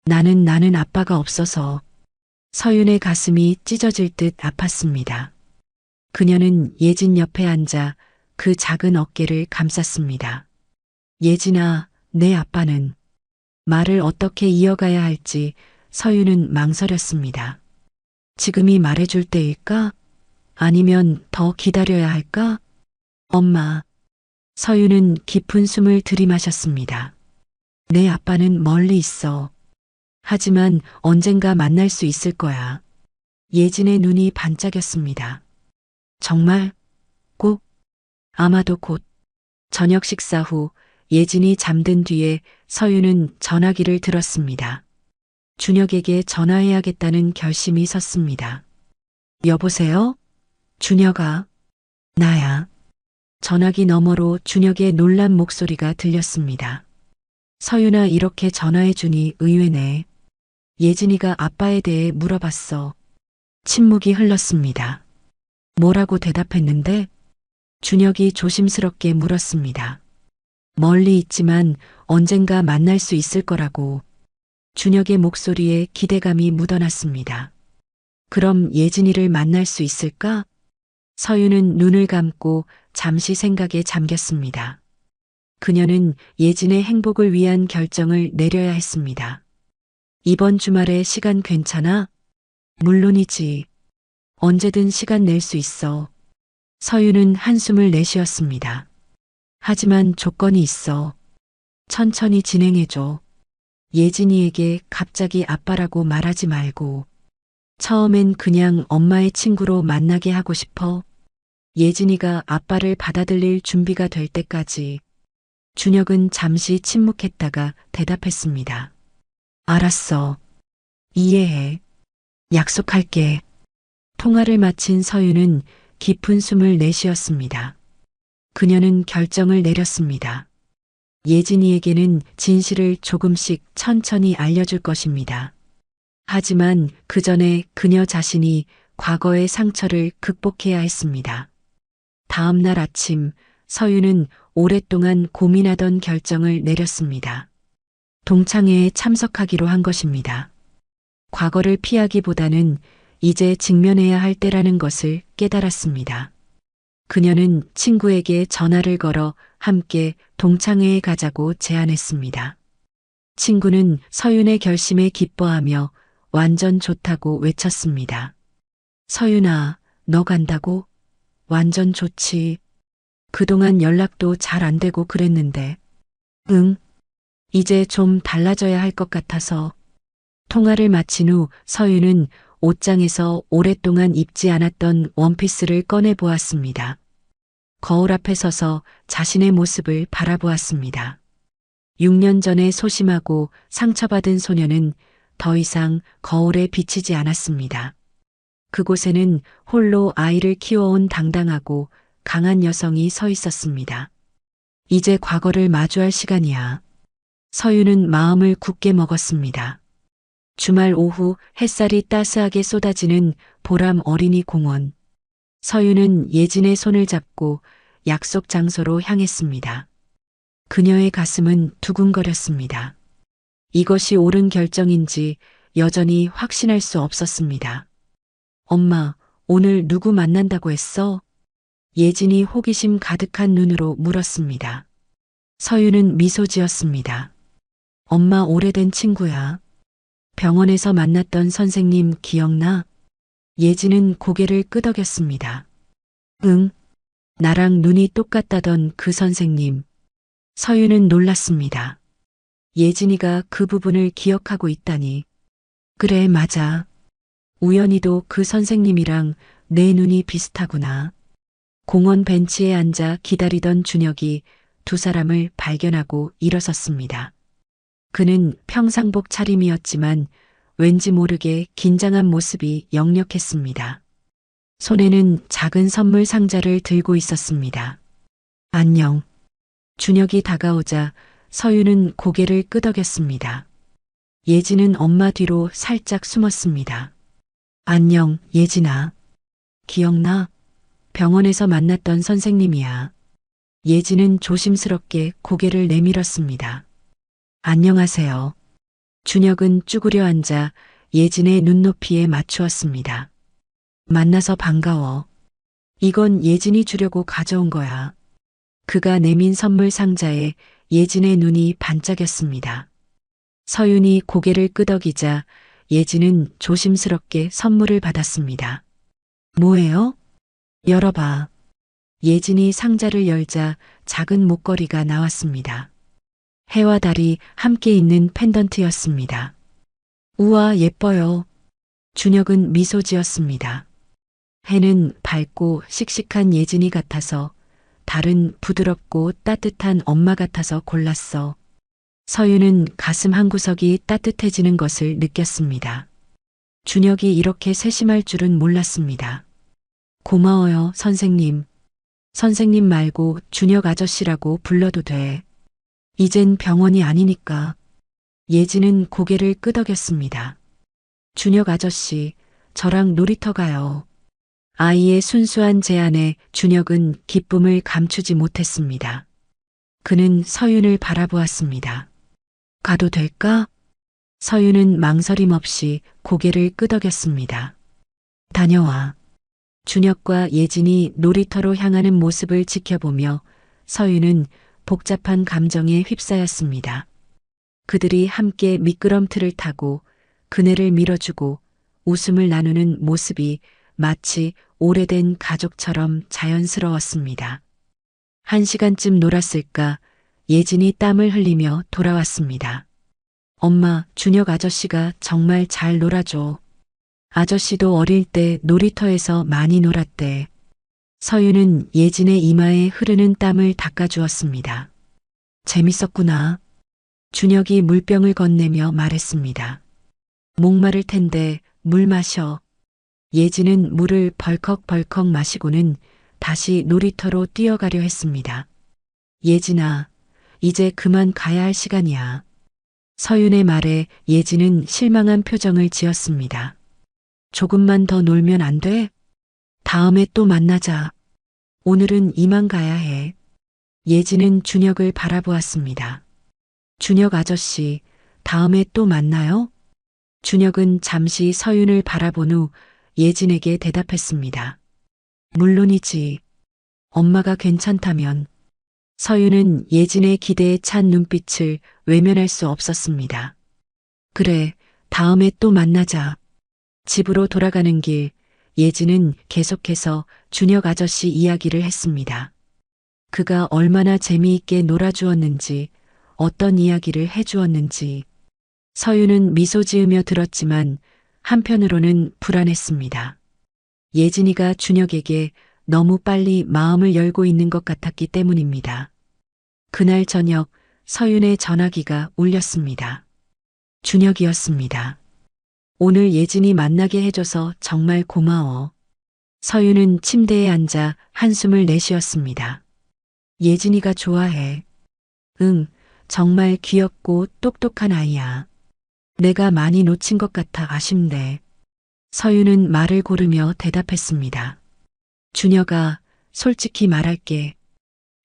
나는 아빠가 없어서. 서윤의 가슴이 찢어질 듯 아팠습니다. 그녀는 예진 옆에 앉아 그 작은 어깨를 감쌌습니다. 예진아, 내 아빠는. 말을 어떻게 이어가야 할지 서윤은 망설였습니다. 지금이 말해줄 때일까? 아니면 더 기다려야 할까? 엄마. 서윤은 깊은 숨을 들이마셨습니다. 내 아빠는 멀리 있어. 하지만 언젠가 만날 수 있을 거야. 예진의 눈이 반짝였습니다. 정말? 꼭? 아마도 곧. 저녁 식사 후 예진이 잠든 뒤에 서윤은 전화기를 들었습니다. 준혁에게 전화해야겠다는 결심이 섰습니다. 여보세요? 준혁아. 나야. 전화기 너머로 준혁의 놀란 목소리가 들렸습니다. 서윤아, 이렇게 전화해주니 의외네. 예진이가 아빠에 대해 물어봤어. 침묵이 흘렀습니다. 뭐라고 대답했는데? 준혁이 조심스럽게 물었습니다. 멀리 있지만 언젠가 만날 수 있을 거라고. 준혁의 목소리에 기대감이 묻어났습니다. 그럼 예진이를 만날 수 있을까? 서윤은 눈을 감고 잠시 생각에 잠겼습니다. 그녀는 예진의 행복을 위한 결정을 내려야 했습니다. 이번 주말에 시간 괜찮아? 물론이지. 언제든 시간 낼 수 있어. 서윤은 한숨을 내쉬었습니다. 하지만 조건이 있어. 천천히 진행해줘. 예진이에게 갑자기 아빠라고 말하지 말고. 처음엔 그냥 엄마의 친구로 만나게 하고 싶어. 예진이가 아빠를 받아들일 준비가 될 때까지. 준혁은 잠시 침묵했다가 대답했습니다. 알았어. 이해해. 약속할게. 통화를 마친 서윤은 깊은 숨을 내쉬었습니다. 그녀는 결정을 내렸습니다. 예진이에게는 진실을 조금씩 천천히 알려줄 것입니다. 하지만 그 전에 그녀 자신이 과거의 상처를 극복해야 했습니다. 다음 날 아침 서윤은 오랫동안 고민하던 결정을 내렸습니다. 동창회에 참석하기로 한 것입니다. 과거를 피하기보다는 이제 직면해야 할 때라는 것을 깨달았습니다. 그녀는 친구에게 전화를 걸어 함께 동창회에 가자고 제안했습니다. 친구는 서윤의 결심에 기뻐하며 완전 좋다고 외쳤습니다. 서윤아, 너 간다고? 완전 좋지. 그동안 연락도 잘 안 되고 그랬는데. 응, 이제 좀 달라져야 할 것 같아서. 통화를 마친 후 서윤은 옷장에서 오랫동안 입지 않았던 원피스를 꺼내 보았습니다. 거울 앞에 서서 자신의 모습을 바라보았습니다. 6년 전에 소심하고 상처받은 소녀는 더 이상 거울에 비치지 않았습니다. 그곳에는 홀로 아이를 키워온 당당하고 강한 여성이 서 있었습니다. 이제 과거를 마주할 시간이야. 서윤은 마음을 굳게 먹었습니다. 주말 오후 햇살이 따스하게 쏟아지는 보람 어린이 공원. 서윤은 예진의 손을 잡고 약속 장소로 향했습니다. 그녀의 가슴은 두근거렸습니다. 이것이 옳은 결정인지 여전히 확신할 수 없었습니다. 엄마, 오늘 누구 만난다고 했어? 예진이 호기심 가득한 눈으로 물었습니다. 서윤은 미소 지었습니다. 엄마 오래된 친구야. 병원에서 만났던 선생님 기억나? 예진은 고개를 끄덕였습니다. 응, 나랑 눈이 똑같다던 그 선생님. 서윤은 놀랐습니다. 예진이가 그 부분을 기억하고 있다니. 그래, 맞아. 우연히도 그 선생님이랑 내 눈이 비슷하구나. 공원 벤치에 앉아 기다리던 준혁이 두 사람을 발견하고 일어섰습니다. 그는 평상복 차림이었지만 왠지 모르게 긴장한 모습이 역력했습니다. 손에는 작은 선물 상자를 들고 있었습니다. 안녕. 준혁이 다가오자 서윤은 고개를 끄덕였습니다. 예진은 엄마 뒤로 살짝 숨었습니다. 안녕, 예진아. 기억나? 병원에서 만났던 선생님이야. 예진은 조심스럽게 고개를 내밀었습니다. 안녕하세요. 준혁은 쭈그려 앉아 예진의 눈높이에 맞추었습니다. 만나서 반가워. 이건 예진이 주려고 가져온 거야. 그가 내민 선물 상자에 예진의 눈이 반짝였습니다. 서윤이 고개를 끄덕이자 예진은 조심스럽게 선물을 받았습니다. 뭐예요? 열어봐. 예진이 상자를 열자 작은 목걸이가 나왔습니다. 해와 달이 함께 있는 펜던트였습니다. 우와, 예뻐요. 준혁은 미소 지었습니다. 해는 밝고 씩씩한 예진이 같아서, 달은 부드럽고 따뜻한 엄마 같아서 골랐어. 서윤은 가슴 한구석이 따뜻해지는 것을 느꼈습니다. 준혁이 이렇게 세심할 줄은 몰랐습니다. 고마워요, 선생님. 선생님 말고 준혁 아저씨라고 불러도 돼. 이젠 병원이 아니니까. 예진은 고개를 끄덕였습니다. 준혁 아저씨, 저랑 놀이터 가요. 아이의 순수한 제안에 준혁은 기쁨을 감추지 못했습니다. 그는 서윤을 바라보았습니다. 가도 될까? 서윤은 망설임 없이 고개를 끄덕였습니다. 다녀와. 준혁과 예진이 놀이터로 향하는 모습을 지켜보며 서윤은 복잡한 감정에 휩싸였습니다. 그들이 함께 미끄럼틀을 타고 그네를 밀어주고 웃음을 나누는 모습이 마치 오래된 가족처럼 자연스러웠습니다. 1시간쯤 놀았을까 예진이 땀을 흘리며 돌아왔습니다. 엄마, 준혁 아저씨가 정말 잘 놀아줘. 아저씨도 어릴 때 놀이터에서 많이 놀았대. 서윤은 예진의 이마에 흐르는 땀을 닦아주었습니다. 재밌었구나. 준혁이 물병을 건네며 말했습니다. 목마를 텐데 물 마셔. 예진은 물을 벌컥벌컥 마시고는 다시 놀이터로 뛰어가려 했습니다. 예진아, 이제 그만 가야 할 시간이야. 서윤의 말에 예진은 실망한 표정을 지었습니다. 조금만 더 놀면 안 돼? 다음에 또 만나자. 오늘은 이만 가야 해. 예진은 준혁을 바라보았습니다. 준혁 아저씨, 다음에 또 만나요? 준혁은 잠시 서윤을 바라본 후 예진에게 대답했습니다. 물론이지. 엄마가 괜찮다면. 서윤은 예진의 기대에 찬 눈빛을 외면할 수 없었습니다. 그래, 다음에 또 만나자. 집으로 돌아가는 길, 예진은 계속해서 준혁 아저씨 이야기를 했습니다. 그가 얼마나 재미있게 놀아주었는지, 어떤 이야기를 해주었는지. 서윤은 미소 지으며 들었지만 한편으로는 불안했습니다. 예진이가 준혁에게 너무 빨리 마음을 열고 있는 것 같았기 때문입니다. 그날 저녁 서윤의 전화기가 울렸습니다. 준혁이었습니다. 오늘 예진이 만나게 해줘서 정말 고마워. 서윤은 침대에 앉아 한숨을 내쉬었습니다. 예진이가 좋아해. 응, 정말 귀엽고 똑똑한 아이야. 내가 많이 놓친 것 같아 아쉽네. 서윤은 말을 고르며 대답했습니다. 준혁아, 솔직히 말할게.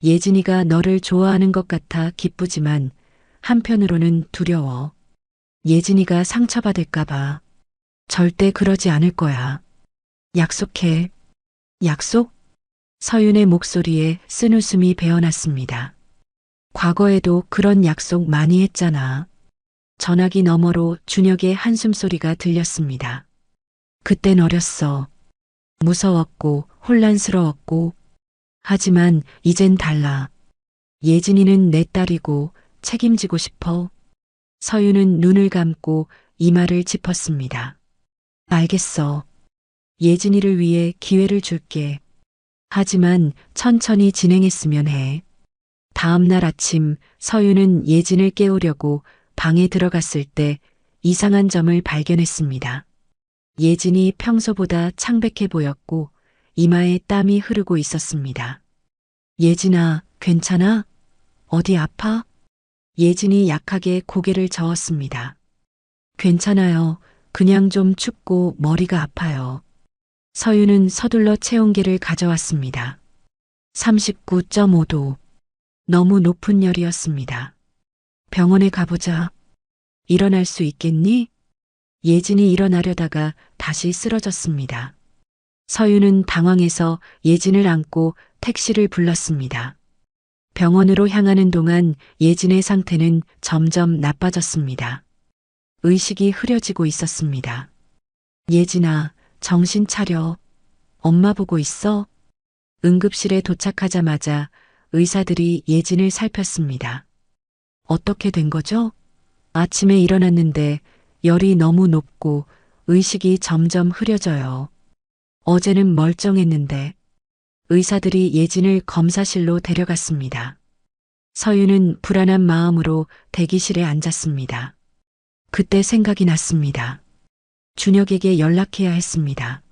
예진이가 너를 좋아하는 것 같아 기쁘지만 한편으로는 두려워. 예진이가 상처받을까봐. 절대 그러지 않을 거야. 약속해. 약속? 서윤의 목소리에 쓴웃음이 배어났습니다. 과거에도 그런 약속 많이 했잖아. 전화기 너머로 준혁의 한숨소리가 들렸습니다. 그땐 어렸어. 무서웠고 혼란스러웠고. 하지만 이젠 달라. 예진이는 내 딸이고 책임지고 싶어. 서윤은 눈을 감고 이마를 짚었습니다. 알겠어. 예진이를 위해 기회를 줄게. 하지만 천천히 진행했으면 해. 다음 날 아침 서윤은 예진을 깨우려고 방에 들어갔을 때 이상한 점을 발견했습니다. 예진이 평소보다 창백해 보였고 이마에 땀이 흐르고 있었습니다. 예진아, 괜찮아? 어디 아파? 예진이 약하게 고개를 저었습니다. 괜찮아요. 그냥 좀 춥고 머리가 아파요. 서윤은 서둘러 체온계를 가져왔습니다. 39.5도. 너무 높은 열이었습니다. 병원에 가보자. 일어날 수 있겠니? 예진이 일어나려다가 다시 쓰러졌습니다. 서윤은 당황해서 예진을 안고 택시를 불렀습니다. 병원으로 향하는 동안 예진의 상태는 점점 나빠졌습니다. 의식이 흐려지고 있었습니다. 예진아, 정신 차려. 엄마 보고 있어? 응급실에 도착하자마자 의사들이 예진을 살폈습니다. 어떻게 된 거죠? 아침에 일어났는데 열이 너무 높고 의식이 점점 흐려져요. 어제는 멀쩡했는데. 의사들이 예진을 검사실로 데려갔습니다. 서윤은 불안한 마음으로 대기실에 앉았습니다. 그때 생각이 났습니다. 준혁에게 연락해야 했습니다.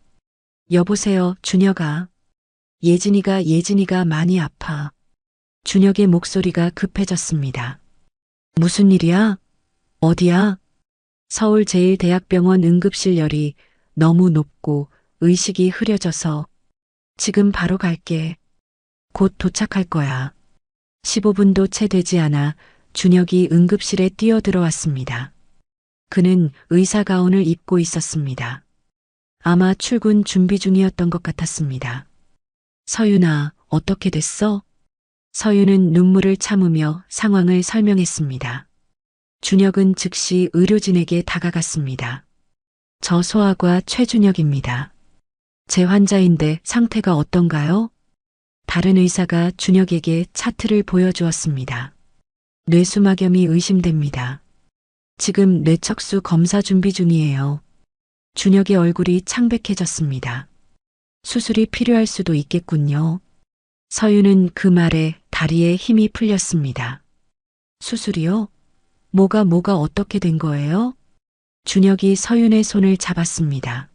여보세요, 준혁아. 예진이가 많이 아파. 준혁의 목소리가 급해졌습니다. 무슨 일이야? 어디야? 서울제일대학병원 응급실 열이 너무 높고 의식이 흐려져서 지금 바로 갈게. 곧 도착할 거야. 15분도 채 되지 않아 준혁이 응급실에 뛰어들어왔습니다. 그는 의사 가운을 입고 있었습니다. 아마 출근 준비 중이었던 것 같았습니다. 서윤아, 어떻게 됐어? 서윤은 눈물을 참으며 상황을 설명했습니다. 준혁은 즉시 의료진에게 다가갔습니다. 저 소아과 최준혁입니다. 제 환자인데 상태가 어떤가요? 다른 의사가 준혁에게 차트를 보여주었습니다. 뇌수막염이 의심됩니다. 지금 뇌척수 검사 준비 중이에요. 준혁의 얼굴이 창백해졌습니다. 수술이 필요할 수도 있겠군요. 서윤은 그 말에 다리에 힘이 풀렸습니다. 수술이요? 뭐가 어떻게 된 거예요? 준혁이 서윤의 손을 잡았습니다.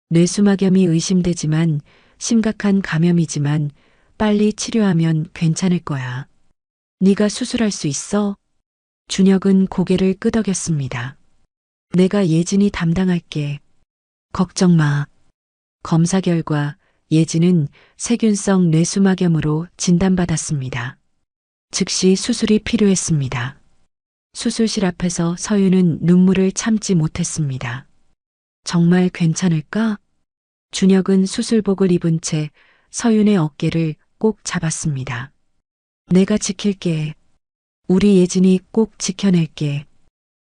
뇌수막염이 의심되지만 심각한 감염이지만 빨리 치료하면 괜찮을 거야. 네가 수술할 수 있어? 준혁은 고개를 끄덕였습니다. 내가 예진이 담당할게. 걱정 마. 검사 결과 예진은 세균성 뇌수막염으로 진단받았습니다. 즉시 수술이 필요했습니다. 수술실 앞에서 서윤은 눈물을 참지 못했습니다. 정말 괜찮을까? 준혁은 수술복을 입은 채 서윤의 어깨를 꼭 잡았습니다. 내가 지킬게. 우리 예진이 꼭 지켜낼게.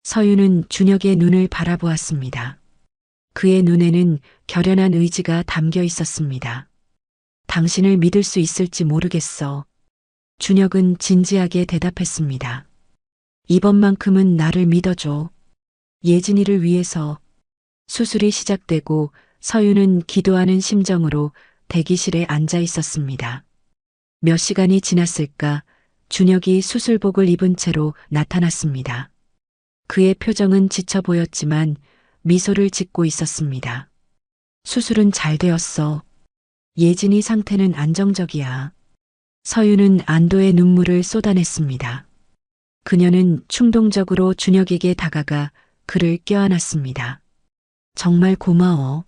서윤은 준혁의 눈을 바라보았습니다. 그의 눈에는 결연한 의지가 담겨 있었습니다. 당신을 믿을 수 있을지 모르겠어. 준혁은 진지하게 대답했습니다. 이번만큼은 나를 믿어줘. 예진이를 위해서. 수술이 시작되고 서윤은 기도하는 심정으로 대기실에 앉아 있었습니다. 몇 시간이 지났을까 준혁이 수술복을 입은 채로 나타났습니다. 그의 표정은 지쳐 보였지만 미소를 짓고 있었습니다. 수술은 잘 되었어. 예진이 상태는 안정적이야. 서윤은 안도의 눈물을 쏟아냈습니다. 그녀는 충동적으로 준혁에게 다가가 그를 껴안았습니다. 정말 고마워.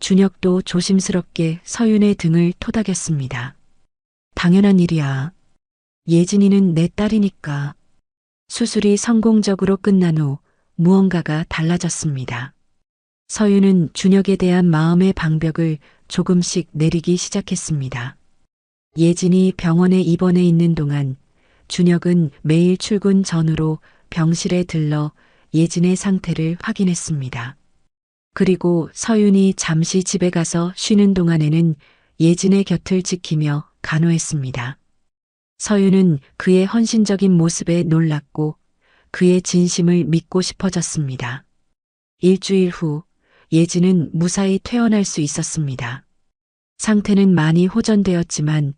준혁도 조심스럽게 서윤의 등을 토닥였습니다. 당연한 일이야. 예진이는 내 딸이니까. 수술이 성공적으로 끝난 후 무언가가 달라졌습니다. 서윤은 준혁에 대한 마음의 방벽을 조금씩 내리기 시작했습니다. 예진이 병원에 입원해 있는 동안 준혁은 매일 출근 전후로 병실에 들러 예진의 상태를 확인했습니다. 그리고 서윤이 잠시 집에 가서 쉬는 동안에는 예진의 곁을 지키며 간호했습니다. 서윤은 그의 헌신적인 모습에 놀랐고 그의 진심을 믿고 싶어졌습니다. 일주일 후 예진은 무사히 퇴원할 수 있었습니다. 상태는 많이 호전되었지만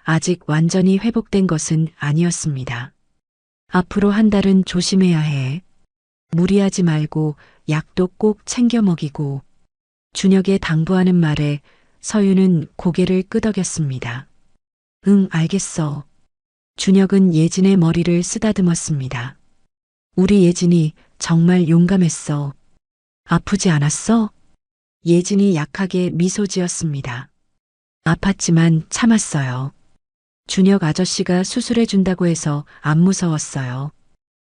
아직 완전히 회복된 것은 아니었습니다. 앞으로 한 달은 조심해야 해. 무리하지 말고 약도 꼭 챙겨 먹이고. 준혁의 당부하는 말에 서윤은 고개를 끄덕였습니다. 응, 알겠어. 준혁은 예진의 머리를 쓰다듬었습니다. 우리 예진이 정말 용감했어. 아프지 않았어? 예진이 약하게 미소 지었습니다. 아팠지만 참았어요. 준혁 아저씨가 수술해 준다고 해서 안 무서웠어요.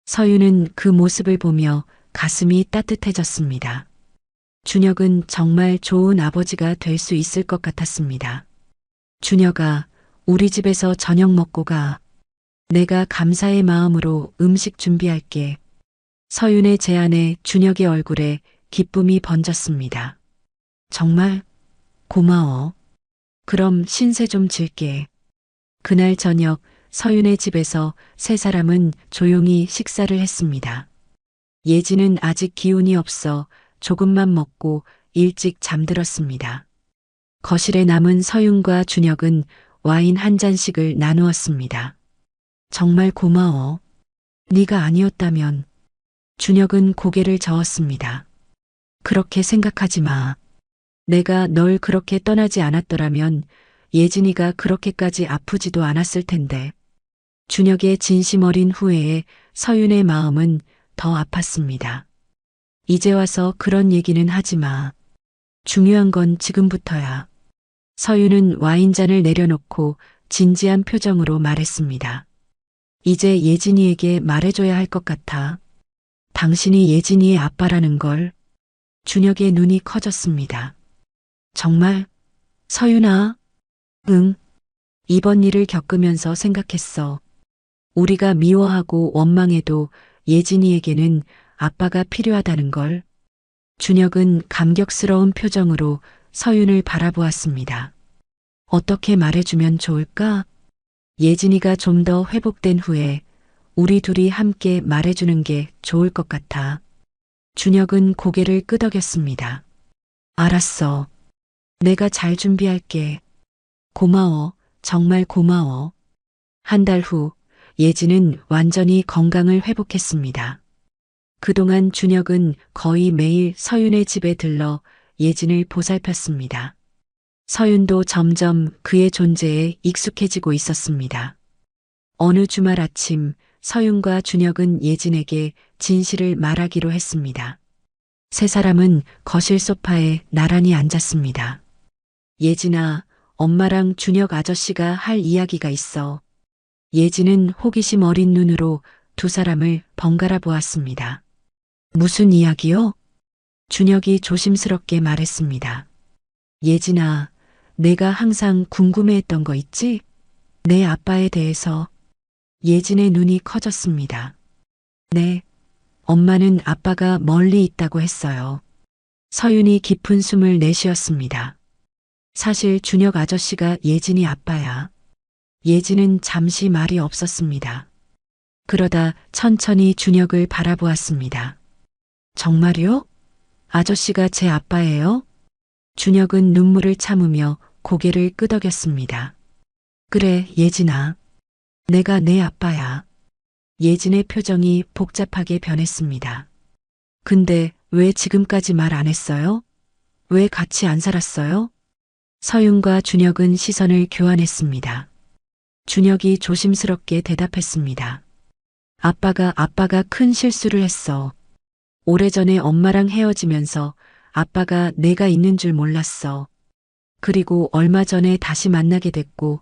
서윤은 그 모습을 보며 가슴이 따뜻해졌습니다. 준혁은 정말 좋은 아버지가 될 수 있을 것 같았습니다. 준혁아, 우리 집에서 저녁 먹고 가. 내가 감사의 마음으로 음식 준비할게. 서윤의 제안에 준혁의 얼굴에 기쁨이 번졌습니다. 정말 고마워. 그럼 신세 좀 질게. 그날 저녁 서윤의 집에서 세 사람은 조용히 식사를 했습니다. 예진은 아직 기운이 없어 조금만 먹고 일찍 잠들었습니다. 거실에 남은 서윤과 준혁은 와인 한 잔씩을 나누었습니다. 정말 고마워. 네가 아니었다면. 준혁은 고개를 저었습니다. 그렇게 생각하지 마. 내가 널 그렇게 떠나지 않았더라면 예진이가 그렇게까지 아프지도 않았을 텐데. 준혁의 진심 어린 후회에 서윤의 마음은 더 아팠습니다. 이제 와서 그런 얘기는 하지 마. 중요한 건 지금부터야. 서윤은 와인잔을 내려놓고 진지한 표정으로 말했습니다. 이제 예진이에게 말해줘야 할 것 같아. 당신이 예진이의 아빠라는 걸. 준혁의 눈이 커졌습니다. 정말? 서윤아? 응. 이번 일을 겪으면서 생각했어. 우리가 미워하고 원망해도 예진이에게는 아빠가 필요하다는 걸. 준혁은 감격스러운 표정으로 서윤을 바라보았습니다. 어떻게 말해주면 좋을까? 예진이가 좀 더 회복된 후에 우리 둘이 함께 말해주는 게 좋을 것 같아. 준혁은 고개를 끄덕였습니다. 알았어. 내가 잘 준비할게. 고마워. 정말 고마워. 한 달 후 예진은 완전히 건강을 회복했습니다. 그동안 준혁은 거의 매일 서윤의 집에 들러 예진을 보살폈습니다. 서윤도 점점 그의 존재에 익숙해지고 있었습니다. 어느 주말 아침 서윤과 준혁은 예진에게 진실을 말하기로 했습니다. 세 사람은 거실 소파에 나란히 앉았습니다. 예진아, 엄마랑 준혁 아저씨가 할 이야기가 있어. 예진은 호기심 어린 눈으로 두 사람을 번갈아 보았습니다. 무슨 이야기요? 준혁이 조심스럽게 말했습니다. 예진아, 내가 항상 궁금해했던 거 있지? 내 아빠에 대해서. 예진의 눈이 커졌습니다. 네, 엄마는 아빠가 멀리 있다고 했어요. 서윤이 깊은 숨을 내쉬었습니다. 사실 준혁 아저씨가 예진이 아빠야. 예진은 잠시 말이 없었습니다. 그러다 천천히 준혁을 바라보았습니다. 정말요? 아저씨가 제 아빠예요? 준혁은 눈물을 참으며 고개를 끄덕였습니다. 그래, 예진아. 내가 내 아빠야. 예진의 표정이 복잡하게 변했습니다. 근데 왜 지금까지 말 안 했어요? 왜 같이 안 살았어요? 서윤과 준혁은 시선을 교환했습니다. 준혁이 조심스럽게 대답했습니다. 아빠가 큰 실수를 했어. 오래전에 엄마랑 헤어지면서 아빠가 내가 있는 줄 몰랐어. 그리고 얼마 전에 다시 만나게 됐고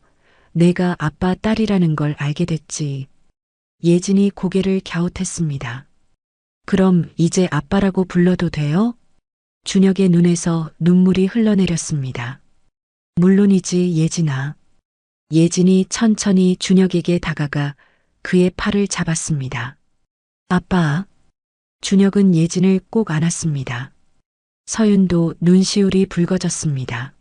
내가 아빠 딸이라는 걸 알게 됐지. 예진이 고개를 갸웃했습니다. 그럼 이제 아빠라고 불러도 돼요? 준혁의 눈에서 눈물이 흘러내렸습니다. 물론이지, 예진아. 예진이 천천히 준혁에게 다가가 그의 팔을 잡았습니다. 아빠. 준혁은 예진을 꼭 안았습니다. 서윤도 눈시울이 붉어졌습니다.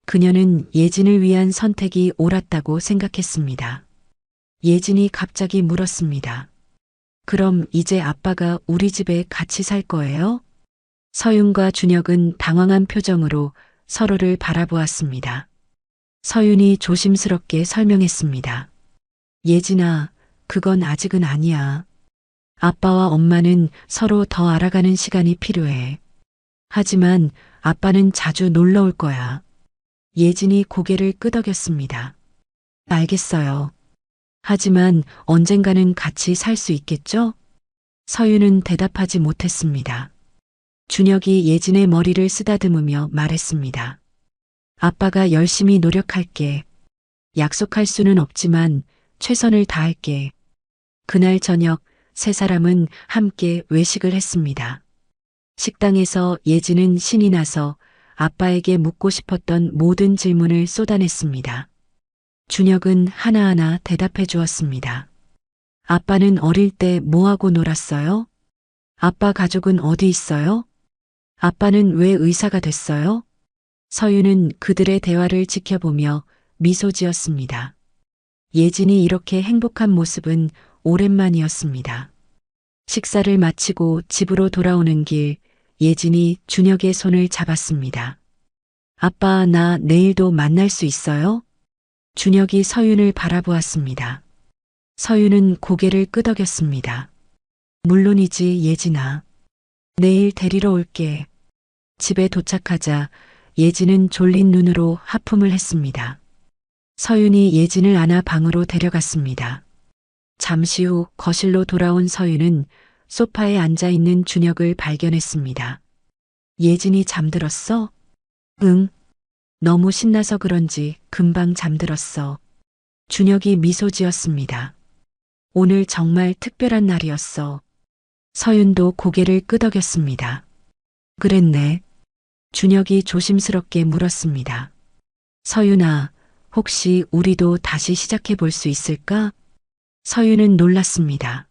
그녀는 예진을 위한 선택이 옳았다고 생각했습니다. 예진이 갑자기 물었습니다. 그럼 이제 아빠가 우리 집에 같이 살 거예요? 서윤과 준혁은 당황한 표정으로 서로를 바라보았습니다. 서윤이 조심스럽게 설명했습니다. 예진아, 그건 아직은 아니야. 아빠와 엄마는 서로 더 알아가는 시간이 필요해. 하지만 아빠는 자주 놀러 올 거야. 예진이 고개를 끄덕였습니다. 알겠어요. 하지만 언젠가는 같이 살 수 있겠죠? 서윤은 대답하지 못했습니다. 준혁이 예진의 머리를 쓰다듬으며 말했습니다. 아빠가 열심히 노력할게. 약속할 수는 없지만 최선을 다할게. 그날 저녁 세 사람은 함께 외식을 했습니다. 식당에서 예진은 신이 나서 아빠에게 묻고 싶었던 모든 질문을 쏟아냈습니다. 준혁은 하나하나 대답해 주었습니다. 아빠는 어릴 때 뭐하고 놀았어요? 아빠 가족은 어디 있어요? 아빠는 왜 의사가 됐어요? 서윤은 그들의 대화를 지켜보며 미소 지었습니다. 예진이 이렇게 행복한 모습은 오랜만이었습니다. 식사를 마치고 집으로 돌아오는 길, 예진이 준혁의 손을 잡았습니다. 아빠, 나 내일도 만날 수 있어요? 준혁이 서윤을 바라보았습니다. 서윤은 고개를 끄덕였습니다. 물론이지, 예진아. 내일 데리러 올게. 집에 도착하자 예진은 졸린 눈으로 하품을 했습니다. 서윤이 예진을 안아 방으로 데려갔습니다. 잠시 후 거실로 돌아온 서윤은 소파에 앉아 있는 준혁을 발견했습니다. 예진이 잠들었어? 응. 너무 신나서 그런지 금방 잠들었어. 준혁이 미소 지었습니다. 오늘 정말 특별한 날이었어. 서윤도 고개를 끄덕였습니다. 그랬네. 준혁이 조심스럽게 물었습니다. 서윤아, 혹시 우리도 다시 시작해 볼 수 있을까? 서윤은 놀랐습니다.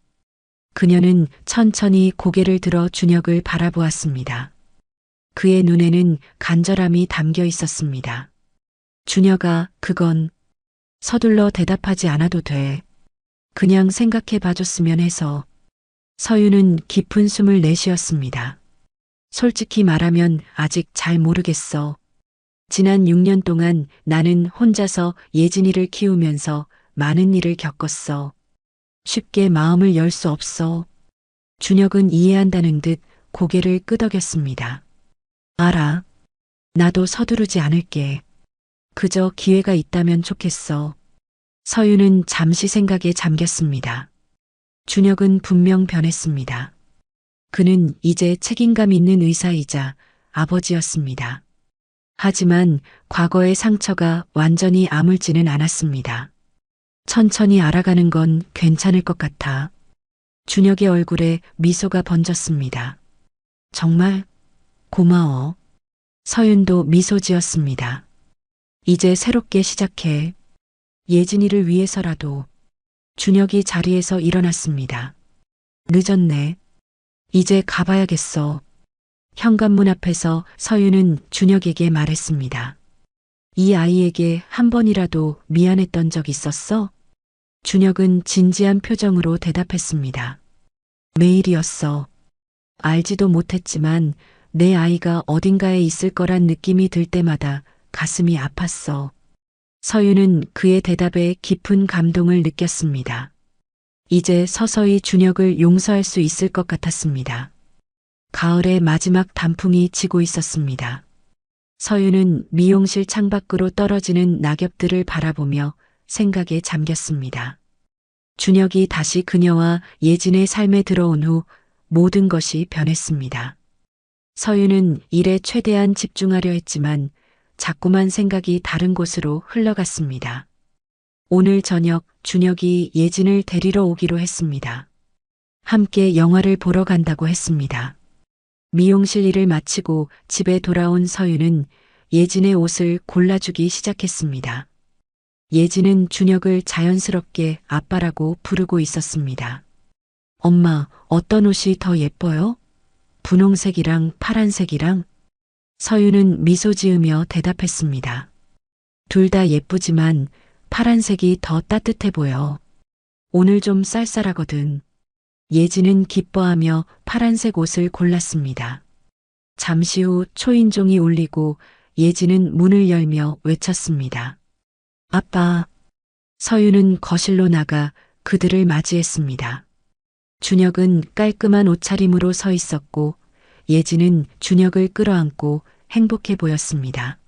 그녀는 천천히 고개를 들어 준혁을 바라보았습니다. 그의 눈에는 간절함이 담겨 있었습니다. 준혁아, 그건 서둘러 대답하지 않아도 돼. 그냥 생각해 봐줬으면 해서. 서윤은 깊은 숨을 내쉬었습니다. 솔직히 말하면 아직 잘 모르겠어. 지난 6년 동안 나는 혼자서 예진이를 키우면서 많은 일을 겪었어. 쉽게 마음을 열 수 없어. 준혁은 이해한다는 듯 고개를 끄덕였습니다. 알아. 나도 서두르지 않을게. 그저 기회가 있다면 좋겠어. 서윤은 잠시 생각에 잠겼습니다. 준혁은 분명 변했습니다. 그는 이제 책임감 있는 의사이자 아버지였습니다. 하지만 과거의 상처가 완전히 아물지는 않았습니다. 천천히 알아가는 건 괜찮을 것 같아. 준혁의 얼굴에 미소가 번졌습니다. 정말 고마워. 서윤도 미소 지었습니다. 이제 새롭게 시작해. 예진이를 위해서라도. 준혁이 자리에서 일어났습니다. 늦었네. 이제 가봐야겠어. 현관문 앞에서 서윤은 준혁에게 말했습니다. 이 아이에게 한 번이라도 미안했던 적 있었어? 준혁은 진지한 표정으로 대답했습니다. 매일이었어. 알지도 못했지만 내 아이가 어딘가에 있을 거란 느낌이 들 때마다 가슴이 아팠어. 서윤은 그의 대답에 깊은 감동을 느꼈습니다. 이제 서서히 준혁을 용서할 수 있을 것 같았습니다. 가을의 마지막 단풍이 지고 있었습니다. 서윤은 미용실 창밖으로 떨어지는 낙엽들을 바라보며 생각에 잠겼습니다. 준혁이 다시 그녀와 예진의 삶에 들어온 후 모든 것이 변했습니다. 서윤은 일에 최대한 집중하려 했지만 자꾸만 생각이 다른 곳으로 흘러갔습니다. 오늘 저녁 준혁이 예진을 데리러 오기로 했습니다. 함께 영화를 보러 간다고 했습니다. 미용실 일을 마치고 집에 돌아온 서윤은 예진의 옷을 골라주기 시작했습니다. 예진은 준혁을 자연스럽게 아빠라고 부르고 있었습니다. 엄마, 어떤 옷이 더 예뻐요? 분홍색이랑 파란색이랑? 서윤은 미소 지으며 대답했습니다. 둘 다 예쁘지만 파란색이 더 따뜻해 보여. 오늘 좀 쌀쌀하거든. 예진은 기뻐하며 파란색 옷을 골랐습니다. 잠시 후 초인종이 울리고 예진은 문을 열며 외쳤습니다. 아빠. 서윤은 거실로 나가 그들을 맞이했습니다. 준혁은 깔끔한 옷차림으로 서 있었고 예진은 준혁을 끌어안고 행복해 보였습니다.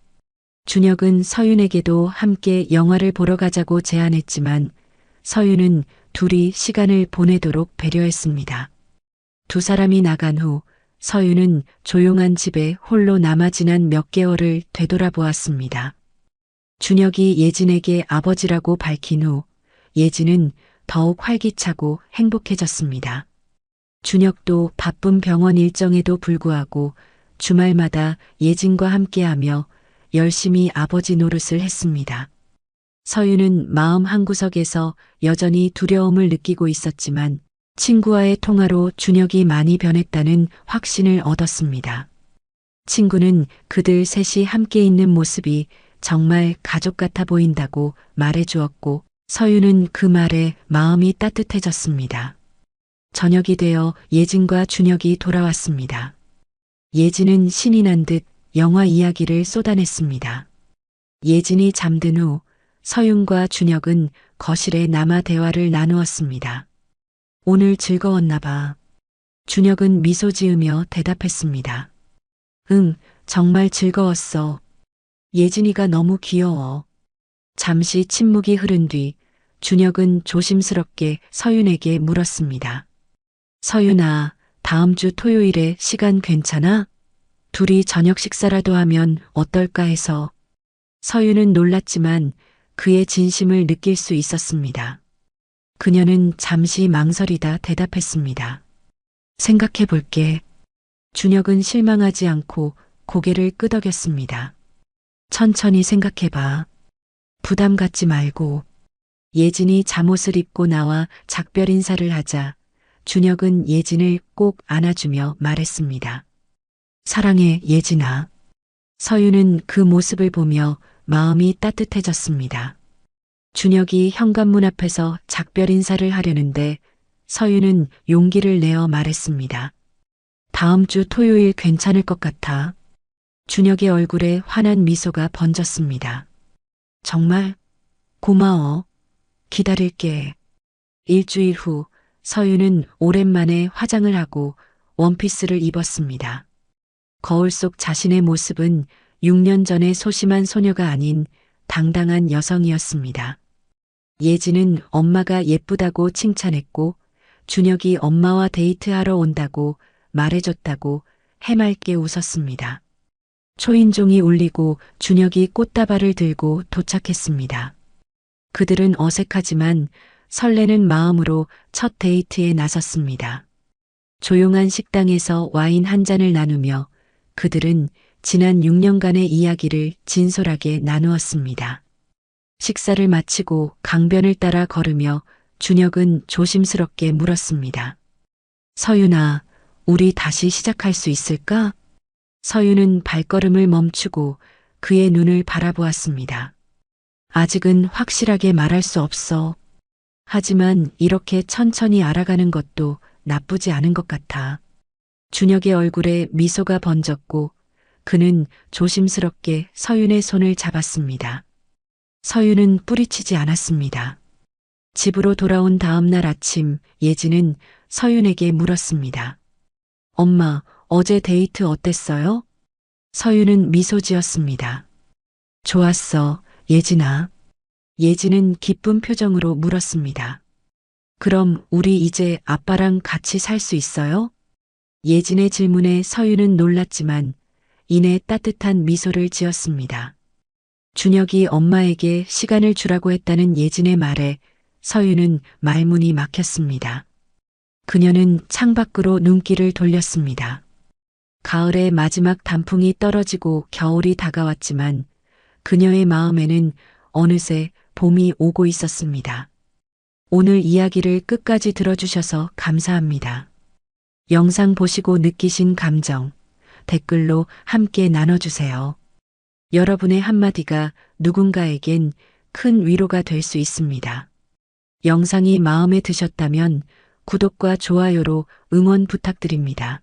준혁은 서윤에게도 함께 영화를 보러 가자고 제안했지만 서윤은 둘이 시간을 보내도록 배려했습니다. 두 사람이 나간 후 서윤은 조용한 집에 홀로 남아 지난 몇 개월을 되돌아보았습니다. 준혁이 예진에게 아버지라고 밝힌 후 예진은 더욱 활기차고 행복해졌습니다. 준혁도 바쁜 병원 일정에도 불구하고 주말마다 예진과 함께하며 열심히 아버지 노릇을 했습니다. 서윤은 마음 한구석에서 여전히 두려움을 느끼고 있었지만 친구와의 통화로 준혁이 많이 변했다는 확신을 얻었습니다. 친구는 그들 셋이 함께 있는 모습이 정말 가족 같아 보인다고 말해주었고 서윤은 그 말에 마음이 따뜻해졌습니다. 저녁이 되어 예진과 준혁이 돌아왔습니다. 예진은 신이 난 듯 영화 이야기를 쏟아냈습니다. 예진이 잠든 후 서윤과 준혁은 거실에 남아 대화를 나누었습니다. 오늘 즐거웠나 봐. 준혁은 미소 지으며 대답했습니다. 응, 정말 즐거웠어. 예진이가 너무 귀여워. 잠시 침묵이 흐른 뒤 준혁은 조심스럽게 서윤에게 물었습니다. 서윤아, 다음 주 토요일에 시간 괜찮아? 둘이 저녁 식사라도 하면 어떨까 해서. 서윤은 놀랐지만 그의 진심을 느낄 수 있었습니다. 그녀는 잠시 망설이다 대답했습니다. 생각해 볼게. 준혁은 실망하지 않고 고개를 끄덕였습니다. 천천히 생각해봐. 부담 갖지 말고. 예진이 잠옷을 입고 나와 작별 인사를 하자 준혁은 예진을 꼭 안아주며 말했습니다. 사랑해, 예진아. 서윤은 그 모습을 보며 마음이 따뜻해졌습니다. 준혁이 현관문 앞에서 작별 인사를 하려는데 서윤은 용기를 내어 말했습니다. 다음 주 토요일 괜찮을 것 같아. 준혁의 얼굴에 환한 미소가 번졌습니다. 정말? 고마워. 기다릴게. 일주일 후 서윤은 오랜만에 화장을 하고 원피스를 입었습니다. 거울 속 자신의 모습은 6년 전의 소심한 소녀가 아닌 당당한 여성이었습니다. 예진은 엄마가 예쁘다고 칭찬했고 준혁이 엄마와 데이트하러 온다고 말해줬다고 해맑게 웃었습니다. 초인종이 울리고 준혁이 꽃다발을 들고 도착했습니다. 그들은 어색하지만 설레는 마음으로 첫 데이트에 나섰습니다. 조용한 식당에서 와인 한 잔을 나누며 그들은 지난 6년간의 이야기를 진솔하게 나누었습니다. 식사를 마치고 강변을 따라 걸으며 준혁은 조심스럽게 물었습니다. 서윤아, 우리 다시 시작할 수 있을까? 서윤은 발걸음을 멈추고 그의 눈을 바라보았습니다. 아직은 확실하게 말할 수 없어. 하지만 이렇게 천천히 알아가는 것도 나쁘지 않은 것 같아. 준혁의 얼굴에 미소가 번졌고 그는 조심스럽게 서윤의 손을 잡았습니다. 서윤은 뿌리치지 않았습니다. 집으로 돌아온 다음 날 아침 예진은 서윤에게 물었습니다. 엄마, 어제 데이트 어땠어요? 서윤은 미소 지었습니다. 좋았어, 예진아. 예진은 기쁜 표정으로 물었습니다. 그럼 우리 이제 아빠랑 같이 살 수 있어요? 예진의 질문에 서윤은 놀랐지만 이내 따뜻한 미소를 지었습니다. 준혁이 엄마에게 시간을 주라고 했다는 예진의 말에 서윤은 말문이 막혔습니다. 그녀는 창밖으로 눈길을 돌렸습니다. 가을의 마지막 단풍이 떨어지고 겨울이 다가왔지만 그녀의 마음에는 어느새 봄이 오고 있었습니다. 오늘 이야기를 끝까지 들어주셔서 감사합니다. 영상 보시고 느끼신 감정, 댓글로 함께 나눠주세요. 여러분의 한마디가 누군가에겐 큰 위로가 될 수 있습니다. 영상이 마음에 드셨다면 구독과 좋아요로 응원 부탁드립니다.